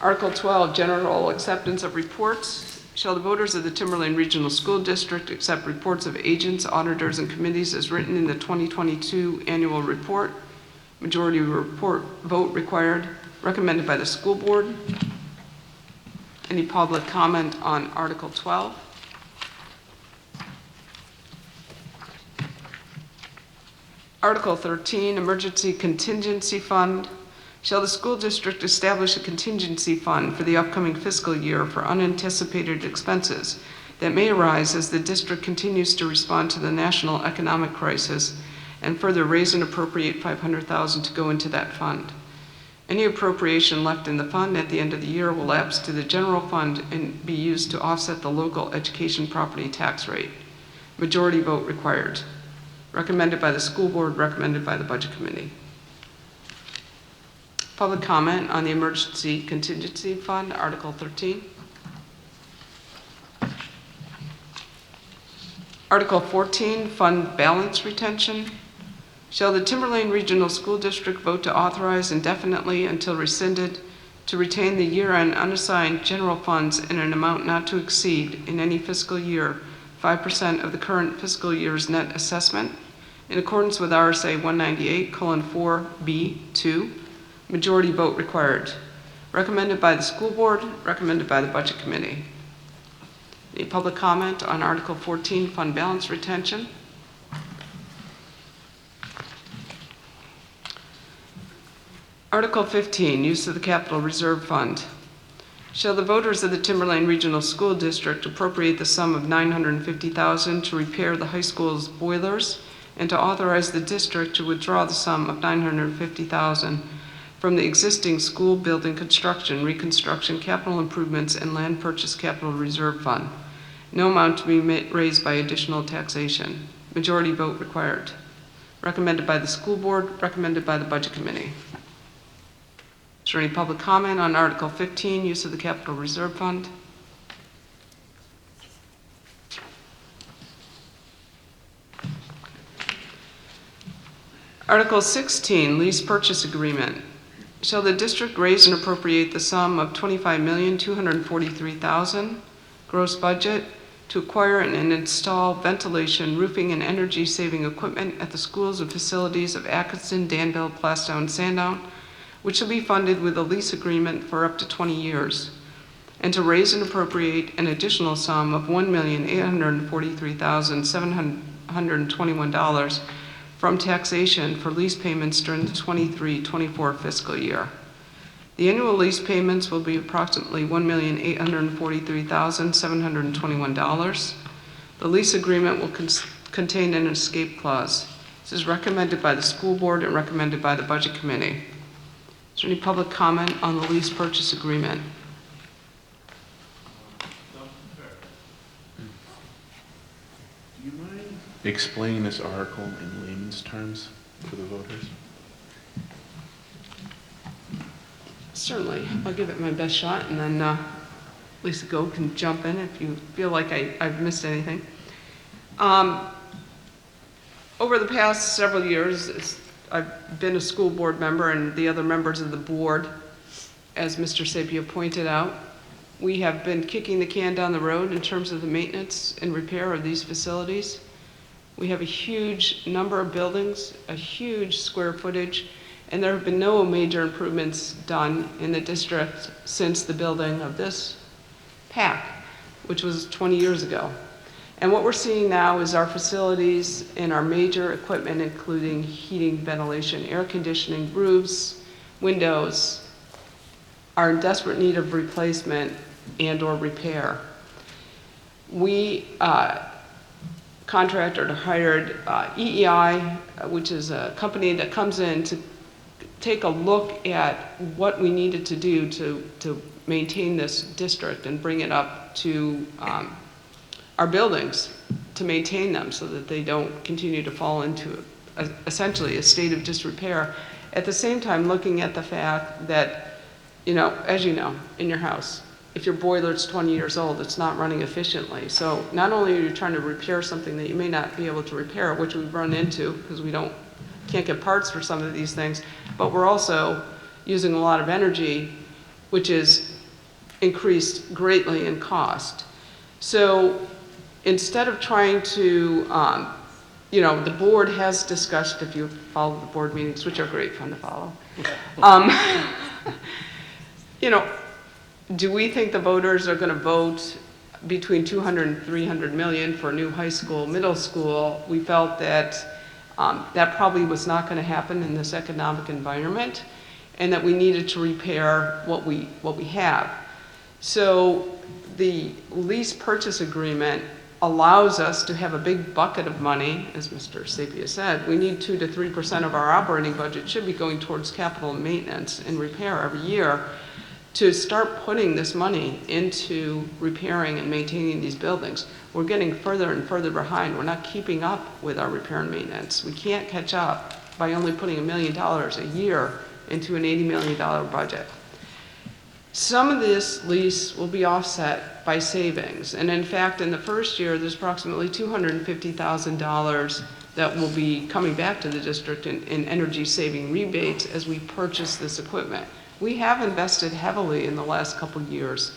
Article 12, general acceptance of reports. Shall the voters of the Timberlane Regional School District accept reports of agents, auditors, and committees as written in the 2022 annual report? Majority report vote required. recommended by the school board. Any public comment on Article 12? Article 13, Emergency Contingency Fund. Shall the school district establish a contingency fund for the upcoming fiscal year for unanticipated expenses that may arise as the district continues to respond to the national economic crisis, and further raise and appropriate $500,000 to go into that fund? Any appropriation left in the fund at the end of the year will lapse to the general fund and be used to offset the local education property tax rate. Majority vote required. Recommended by the school board, recommended by the budget committee. Public comment on the emergency contingency fund, Article 13. Article 14, fund balance retention. Shall the Timberlane Regional School District vote to authorize indefinitely until rescinded to retain the year-end unassigned general funds in an amount not to exceed in any fiscal year 5% of the current fiscal year's net assessment in accordance with RSA 198:4B2? Majority vote required. Recommended by the school board, recommended by the budget committee. Any public comment on Article 14, fund balance retention? Article 15, use of the capital reserve fund. Shall the voters of the Timberlane Regional School District appropriate the sum of $950,000 to repair the high school's boilers and to authorize the district to withdraw the sum of $950,000 from the existing school building construction, reconstruction, capital improvements, and land purchase capital reserve fund? No amount to be raised by additional taxation. Majority vote required. Recommended by the school board, recommended by the budget committee. Is there any public comment on Article 15, use of the capital reserve fund? Article 16, lease purchase agreement. Shall the district raise and appropriate the sum of $25,243,000 gross budget to acquire and install ventilation, roofing, and energy-saving equipment at the schools and facilities of Atkinson, Danville, Plastow, and Sandown, which shall be funded with a lease agreement for up to 20 years, and to raise and appropriate an additional sum of $1,843,721 from taxation for lease payments during the 23-24 fiscal year. The annual lease payments will be approximately $1,843,721. The lease agreement will contain an escape clause. This is recommended by the school board and recommended by the budget committee. Is there any public comment on the lease purchase agreement? Do you mind explaining this article in layman's terms for the voters? Certainly. I'll give it my best shot, and then Lisa Go can jump in if you feel like I've missed anything. Over the past several years, I've been a school board member, and the other members of the board, as Mr. Sapia pointed out, we have been kicking the can down the road in terms of the maintenance and repair of these facilities. We have a huge number of buildings, a huge square footage, and there have been no major improvements done in the district since the building of this PAC, which was 20 years ago. And what we're seeing now is our facilities and our major equipment, including heating, ventilation, air conditioning, roofs, windows, are in desperate need of replacement and or repair. We contracted or hired EEI, which is a company that comes in to take a look at what we needed to do to maintain this district and bring it up to our buildings, to maintain them so that they don't continue to fall into essentially a state of disrepair. At the same time, looking at the fact that, as you know, in your house, if your boiler is 20 years old, it's not running efficiently. So not only are you trying to repair something that you may not be able to repair, which we've run into because we can't get parts for some of these things, but we're also using a lot of energy, which is increased greatly in cost. So instead of trying to, the board has discussed, if you follow the board meetings, which are great fun to follow, you know, do we think the voters are going to vote between 200 and 300 million for a new high school, middle school? We felt that that probably was not going to happen in this economic environment, and that we needed to repair what we have. So the lease purchase agreement allows us to have a big bucket of money, as Mr. Sapia said. We need 2 to 3% of our operating budget should be going towards capital maintenance and repair every year, to start putting this money into repairing and maintaining these buildings. We're getting further and further behind. We're not keeping up with our repair and maintenance. We can't catch up by only putting $1 million a year into an $80 million budget. Some of this lease will be offset by savings. And in fact, in the first year, there's approximately $250,000 that will be coming back to the district in energy saving rebates as we purchase this equipment. We have invested heavily in the last couple years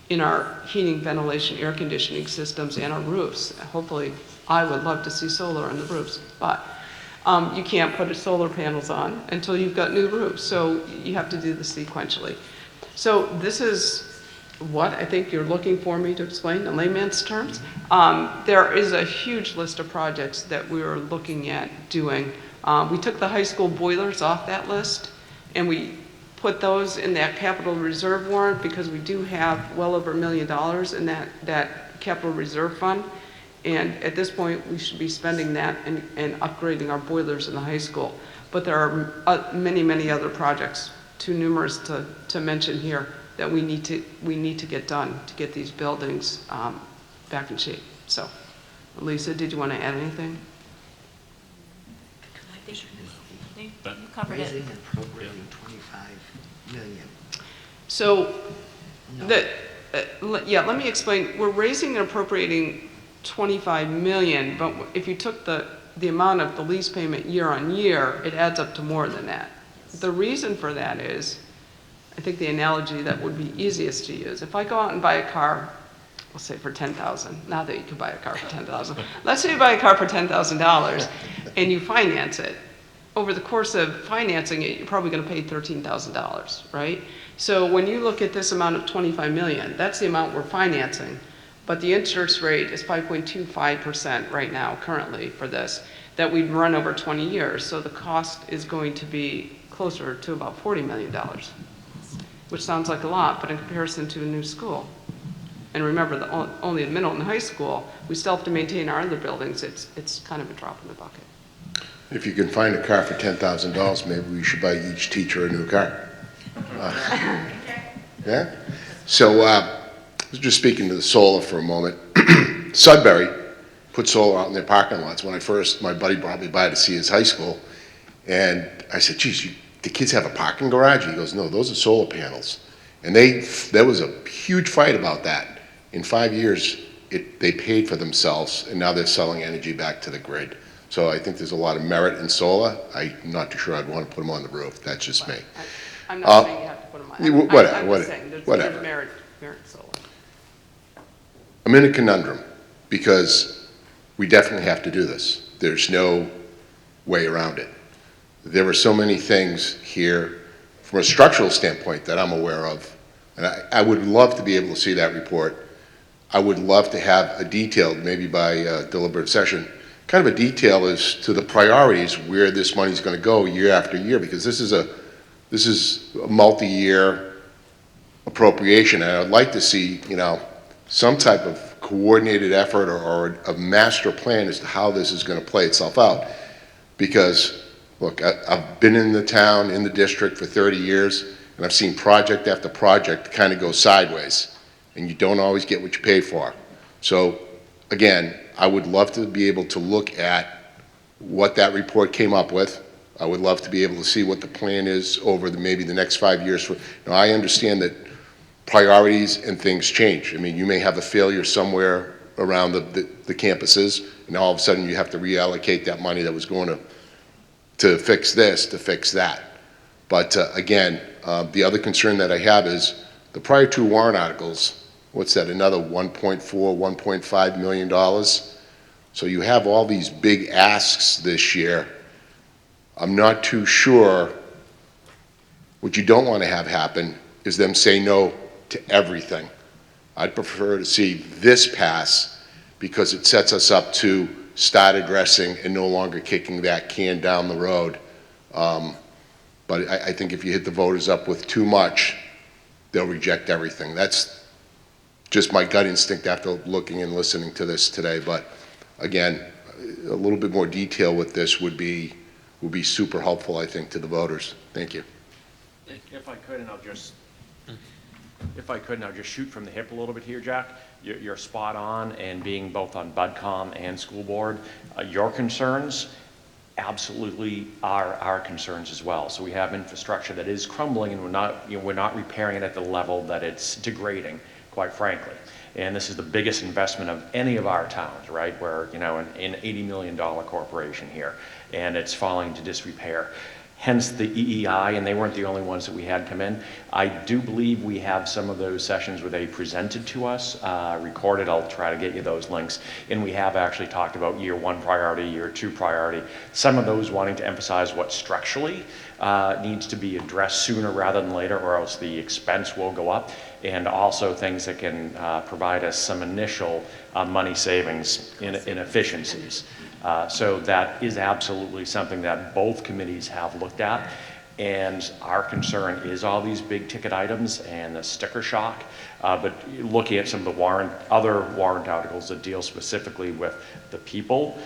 in our heating, ventilation, air conditioning systems and our roofs. Hopefully, I would love to see solar on the roofs, but you can't put solar panels on until you've got new roofs, so you have to do this sequentially. So this is what I think you're looking for me to explain in layman's terms. There is a huge list of projects that we're looking at doing. We took the high school boilers off that list, and we put those in that capital reserve warrant because we do have well over $1 million in that capital reserve fund. And at this point, we should be spending that and upgrading our boilers in the high school. But there are many, many other projects, too numerous to mention here, that we need to get done to get these buildings back in shape. So, Lisa, did you want to add anything? You covered Raising it. and appropriating 25 million. So, No. let me explain. We're raising and appropriating 25 million, but if you took the amount of the lease payment year on year, it adds up to more than that. The reason for that is, I think the analogy that would be easiest to use, if I go out and buy a car, we'll say for $10,000, not that you could buy a car for $10,000. Let's say you buy a car for $10,000 and you finance it. Over the course of financing it, you're probably going to pay $13,000, right? So when you look at this amount of 25 million, that's the amount we're financing, but the interest rate is 5.25% right now, currently, for this, that we'd run over 20 years. So the cost is going to be closer to about $40 million, which sounds like a lot, but in comparison to a new school. And remember, only the middle and high school, we still have to maintain our other buildings. It's kind of a drop in the bucket. If you can find a car for $10,000, maybe we should buy each teacher a new car. Yeah? So, just speaking to the solar for a moment. Sudbury put solar out in their parking lots. When my buddy brought me by to see his high school, and I said, geez, the kids have a parking garage? He goes, no, those are solar panels. And there was a huge fight about that. In 5 years, they paid for themselves, and now they're selling energy back to the grid. So I think there's a lot of merit in solar. I'm not too sure I'd want to put them on the roof. That's just me. I'm not saying you have to put them on. I'm just saying there's merit in solar. I'm in a conundrum because we definitely have to do this. There's no way around it. There are so many things here from a structural standpoint that I'm aware of, and I would love to be able to see that report. I would love to have a detailed, maybe by deliberative session, kind of a detail as to the priorities where this money's going to go year after year, because this is a multi-year appropriation, and I'd like to see, some type of coordinated effort or a master plan as to how this is going to play itself out. Because, look, I've been in the town, in the district for 30 years, and I've seen project after project kind of go sideways, and you don't always get what you pay for. So, again, I would love to be able to look at what that report came up with. I would love to be able to see what the plan is over maybe the next 5 years. Now, I understand that priorities and things change. I mean, you may have a failure somewhere around the campuses, and all of a sudden you have to reallocate that money that was going to fix this, to fix that. But again, the other concern that I have is the prior two warrant articles. What's that, another $1.5 million? So you have all these big asks this year. I'm not too sure. What you don't want to have happen is them say no to everything. I'd prefer to see this pass because it sets us up to start addressing and no longer kicking that can down the road. But I think if you hit the voters up with too much, they'll reject everything. That's just my gut instinct after looking and listening to this today. But again, a little bit more detail with this would be super helpful, I think, to the voters. Thank you. If I could, and I'll just shoot from the hip a little bit here, Jack. You're spot on, and being both on BudCom and school board, your concerns absolutely are our concerns as well. So we have infrastructure that is crumbling, and we're not repairing it at the level that it's degrading, quite frankly. And this is the biggest investment of any of our towns, right? We're, an $80 million corporation here, and it's falling to disrepair. Hence the EEI, and they weren't the only ones that we had come in. I do believe we have some of those sessions where they presented to us, recorded. I'll try to get you those links. And we have actually talked about year 1 priority, year 2 priority. Some of those wanting to emphasize what structurally needs to be addressed sooner rather than later, or else the expense will go up. And also things that can provide us some initial money savings in efficiencies. So that is absolutely something that both committees have looked at. And our concern is all these big ticket items and the sticker shock. But looking at some of the other warrant articles that deal specifically with the people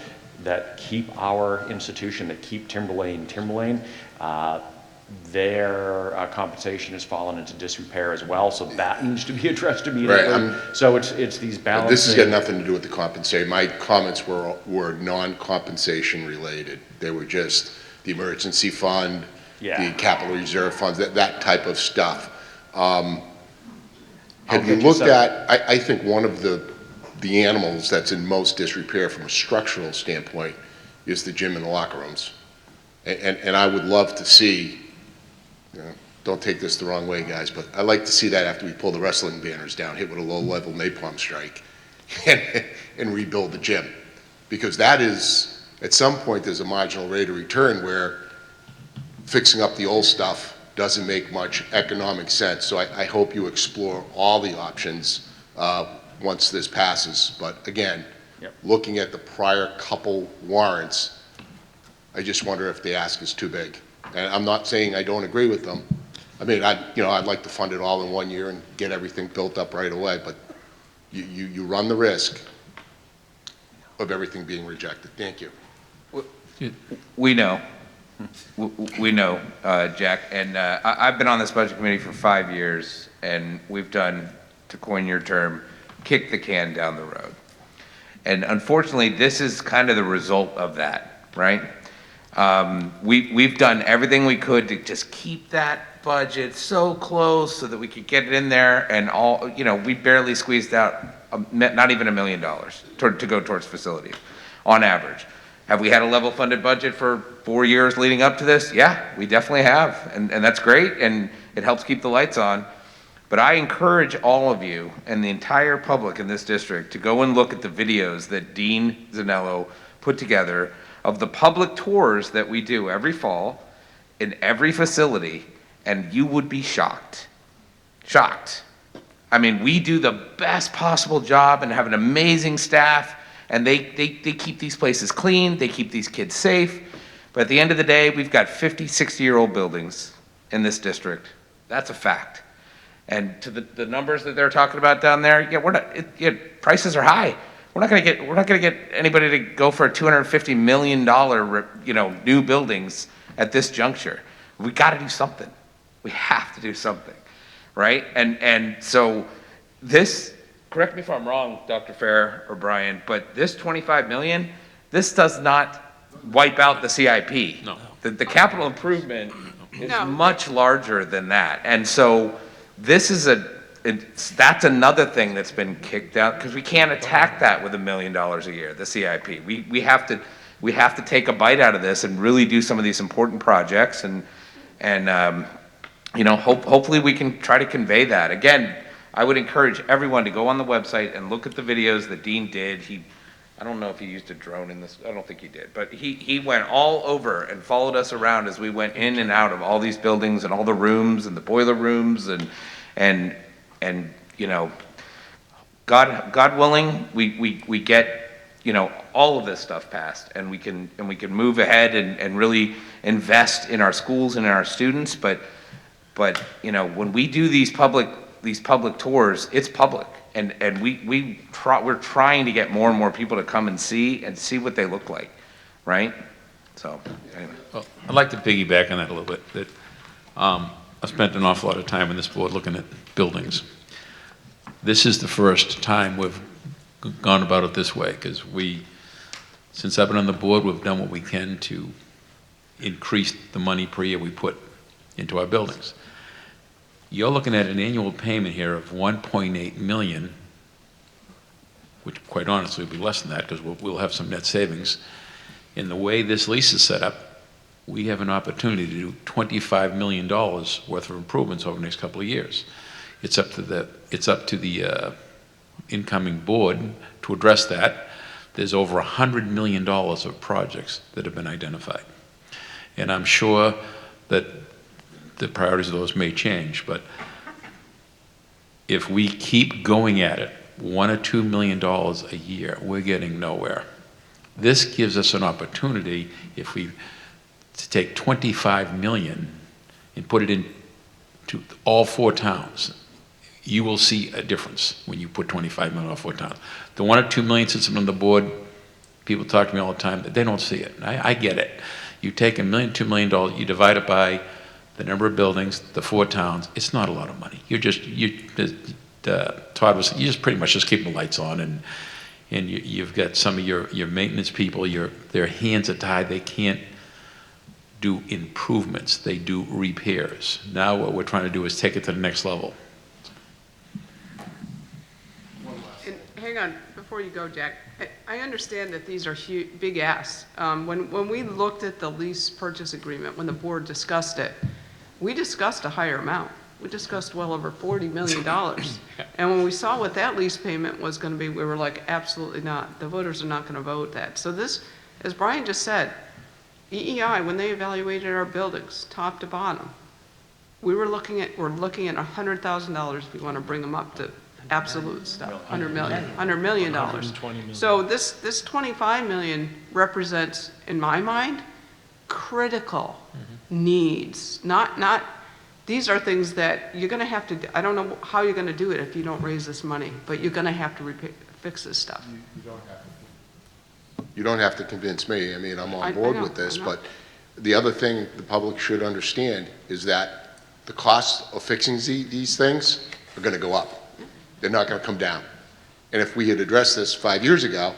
that keep our institution, that keep Timberlane, their compensation has fallen into disrepair as well, so that needs to be addressed immediately. Right, so it's these balancing. This has got nothing to do with the compensation. My comments were non-compensation related. They were just the emergency fund, the capital reserve funds, that type of stuff. Have you looked at, I think one of the animals that's in most disrepair from a structural standpoint is the gym and the locker rooms. And I would love to see, don't take this the wrong way, guys, but I'd like to see that after we pull the wrestling banners down, hit with a low-level napalm strike, and rebuild the gym. Because that is, at some point, there's a marginal rate of return where fixing up the old stuff doesn't make much economic sense. So I hope you explore all the options once this passes. But again, looking at the prior couple warrants, I just wonder if the ask is too big. And I'm not saying I don't agree with them. I mean, I'd like to fund it all in 1 year and get everything built up right away, but you run the risk of everything being rejected. Thank you. We know. We know, Jack, and I've been on this budget committee for 5 years, and we've done, to coin your term, kick the can down the road. And unfortunately, this is kind of the result of that, right? We've done everything we could to just keep that budget so close so that we could get it in there, and we barely squeezed out not even $1 million to go towards facilities on average. Have we had a level funded budget for 4 years leading up to this? Yeah, we definitely have, and that's great, and it helps keep the lights on. But I encourage all of you and the entire public in this district to go and look at the videos that Dean Zanello put together of the public tours that we do every fall in every facility, and you would be shocked. Shocked. I mean, we do the best possible job and have an amazing staff, and they keep these places clean, they keep these kids safe, but at the end of the day, we've got 50, 60-year-old buildings in this district. That's a fact. And to the numbers that they're talking about down there, prices are high. We're not going to get anybody to go for a $250 million, new buildings at this juncture. We got to do something. We have to do something, right? And so this, correct me if I'm wrong, Dr. Fair or Brian, but this $25 million, this does not wipe out the CIP. No. The capital improvement is much larger than that, and so this is that's another thing that's been kicked out, because we can't attack that with $1 million a year, the CIP. We have to take a bite out of this and really do some of these important projects, and hopefully we can try to convey that. Again, I would encourage everyone to go on the website and look at the videos that Dean did. I don't know if he used a drone in this, I don't think he did, but he went all over and followed us around as we went in and out of all these buildings and all the rooms and the boiler rooms and, you know, God willing, we get, you know, all of this stuff passed, and we can move ahead and really invest in our schools and in our students, but, you know, when we do these public tours, it's public, and we're trying to get more and more people to come and see what they look like, right? So, anyway. Well, I'd like to piggyback on that a little bit. That I spent an awful lot of time on this board looking at buildings. This is the first time we've gone about it this way, because since I've been on the board, we've done what we can to increase the money per year we put into our buildings. You're looking at an annual payment here of $1.8 million, which quite honestly will be less than that because we'll have some net savings. In the way this lease is set up, we have an opportunity to do $25 million worth of improvements over the next couple of years. It's up to the incoming board to address that. There's over $100 million of projects that have been identified. And I'm sure that the priorities of those may change, but if we keep going at it, $1 or $2 million a year, we're getting nowhere. This gives us an opportunity, to take $25 million and put it into all 4 towns. You will see a difference when you put $25 million on all 4 towns. The $1 or $2 million since I'm on the board, people talk to me all the time, they don't see it. I get it. You take $1 million, $2 million, you divide it by the number of buildings, the 4 towns, it's not a lot of money. Todd was, you just pretty much just keep the lights on, and you've got some of your maintenance people, their hands are tied, they can't do improvements, they do repairs. Now what we're trying to do is take it to the next level. And hang on, before you go, Jack, I understand that these are big asks. When we looked at the lease purchase agreement, when the board discussed it, we discussed a higher amount. We discussed well over $40 million. And when we saw what that lease payment was going to be, we were like, absolutely not. The voters are not going to vote that. So this, as Brian just said, EEI, when they evaluated our buildings, top to bottom, we're looking at $100,000 if we want to bring them up to absolute stuff, $100 million. So this $25 million represents, in my mind, critical needs. These are things that you're going to have to, I don't know how you're going to do it if you don't raise this money, but you're going to have to fix this stuff. You don't have to convince me. I mean, I'm I on board know, with this, I know. but the other thing the public should understand is that the cost of fixing these things are going to go up. They're not going to come down. And if we had addressed this 5 years ago,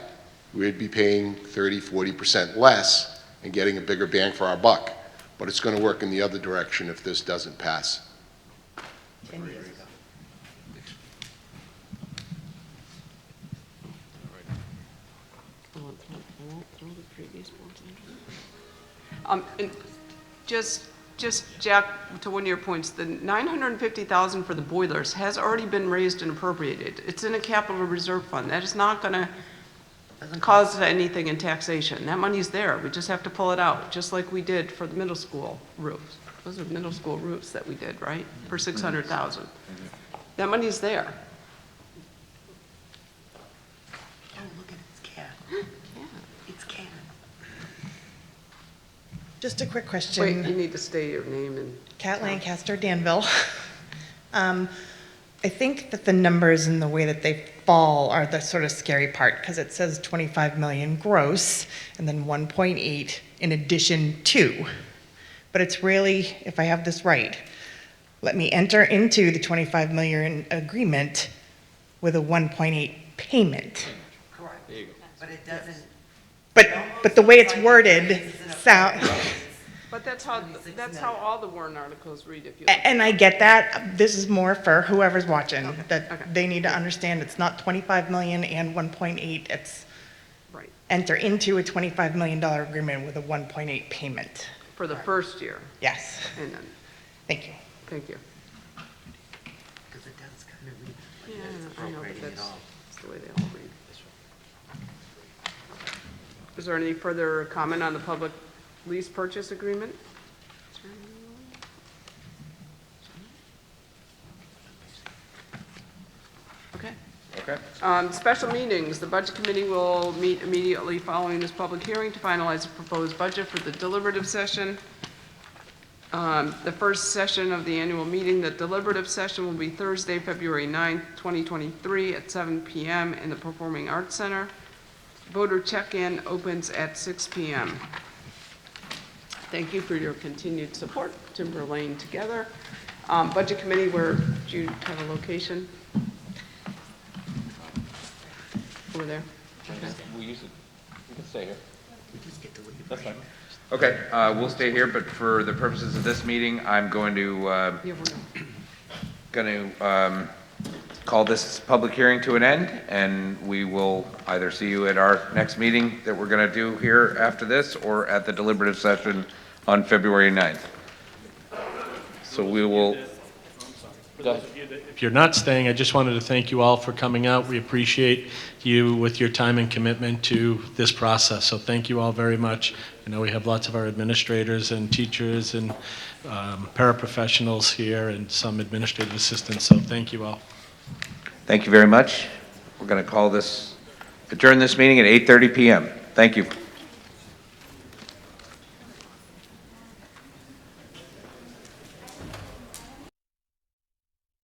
we'd be paying 30, 40% less and getting a bigger bang for our buck. But it's going to work in the other direction if this doesn't pass. 10 years ago. And just Jack, to one of your points, the $950,000 for the boilers has already been raised and appropriated. It's in a capital reserve fund. That is not going to cause anything in taxation. That money's there. We just have to pull it out, just like we did for the middle school roofs. Those are middle school roofs that we did, right? For $600,000. That money's there. Oh, look at its cat. Yeah. It's cat. Just a quick question. Wait, you need to state your name and. Kat Lancaster, Danville. I think that the numbers and the way that they fall are the sort of scary part, because it says 25 million gross and then 1.8 in addition to. But it's really, if I have this right, let me enter into the 25 million agreement with a 1.8 payment. Correct. But it doesn't. But the way it's worded sound. But that's how all the warrant articles read if you. And I get that. This is more for whoever's watching, Okay, that okay. they need to understand it's not 25 million and 1.8. It's Right, enter into a $25 million agreement with a 1.8 payment. for the first year, Yes. and then, Thank you. thank you. Because it does kind of read like Yeah, it's I know, but appropriating it that's all. the way they all read. Is there any further comment on the public lease purchase agreement? Okay. Okay. Special meetings, the Budget Committee will meet immediately following this public hearing to finalize the proposed budget for the deliberative session. The first session of the annual meeting, the deliberative session will be Thursday, February 9th, 2023 at 7 p.m. in the Performing Arts Center. Voter check-in opens at 6 p.m. Thank you for your continued support, Timber Lane Together. Budget Committee, where do you have a location? Over there? Okay. We can stay here. We just get to leave. That's fine. Okay, we'll stay here, but for the purposes of this meeting, I'm going to, call this public hearing to an end, and we will either see you at our next meeting that we're going to do here after this, or at the deliberative session on February 9th. So we will. If you're not staying, I just wanted to thank you all for coming out. We appreciate you with your time and commitment to this process. So thank you all very much. I know we have lots of our administrators and teachers and paraprofessionals here and some administrative assistants. So thank you all. Thank you very much. We're going to adjourn this meeting at 8:30 p.m. Thank you.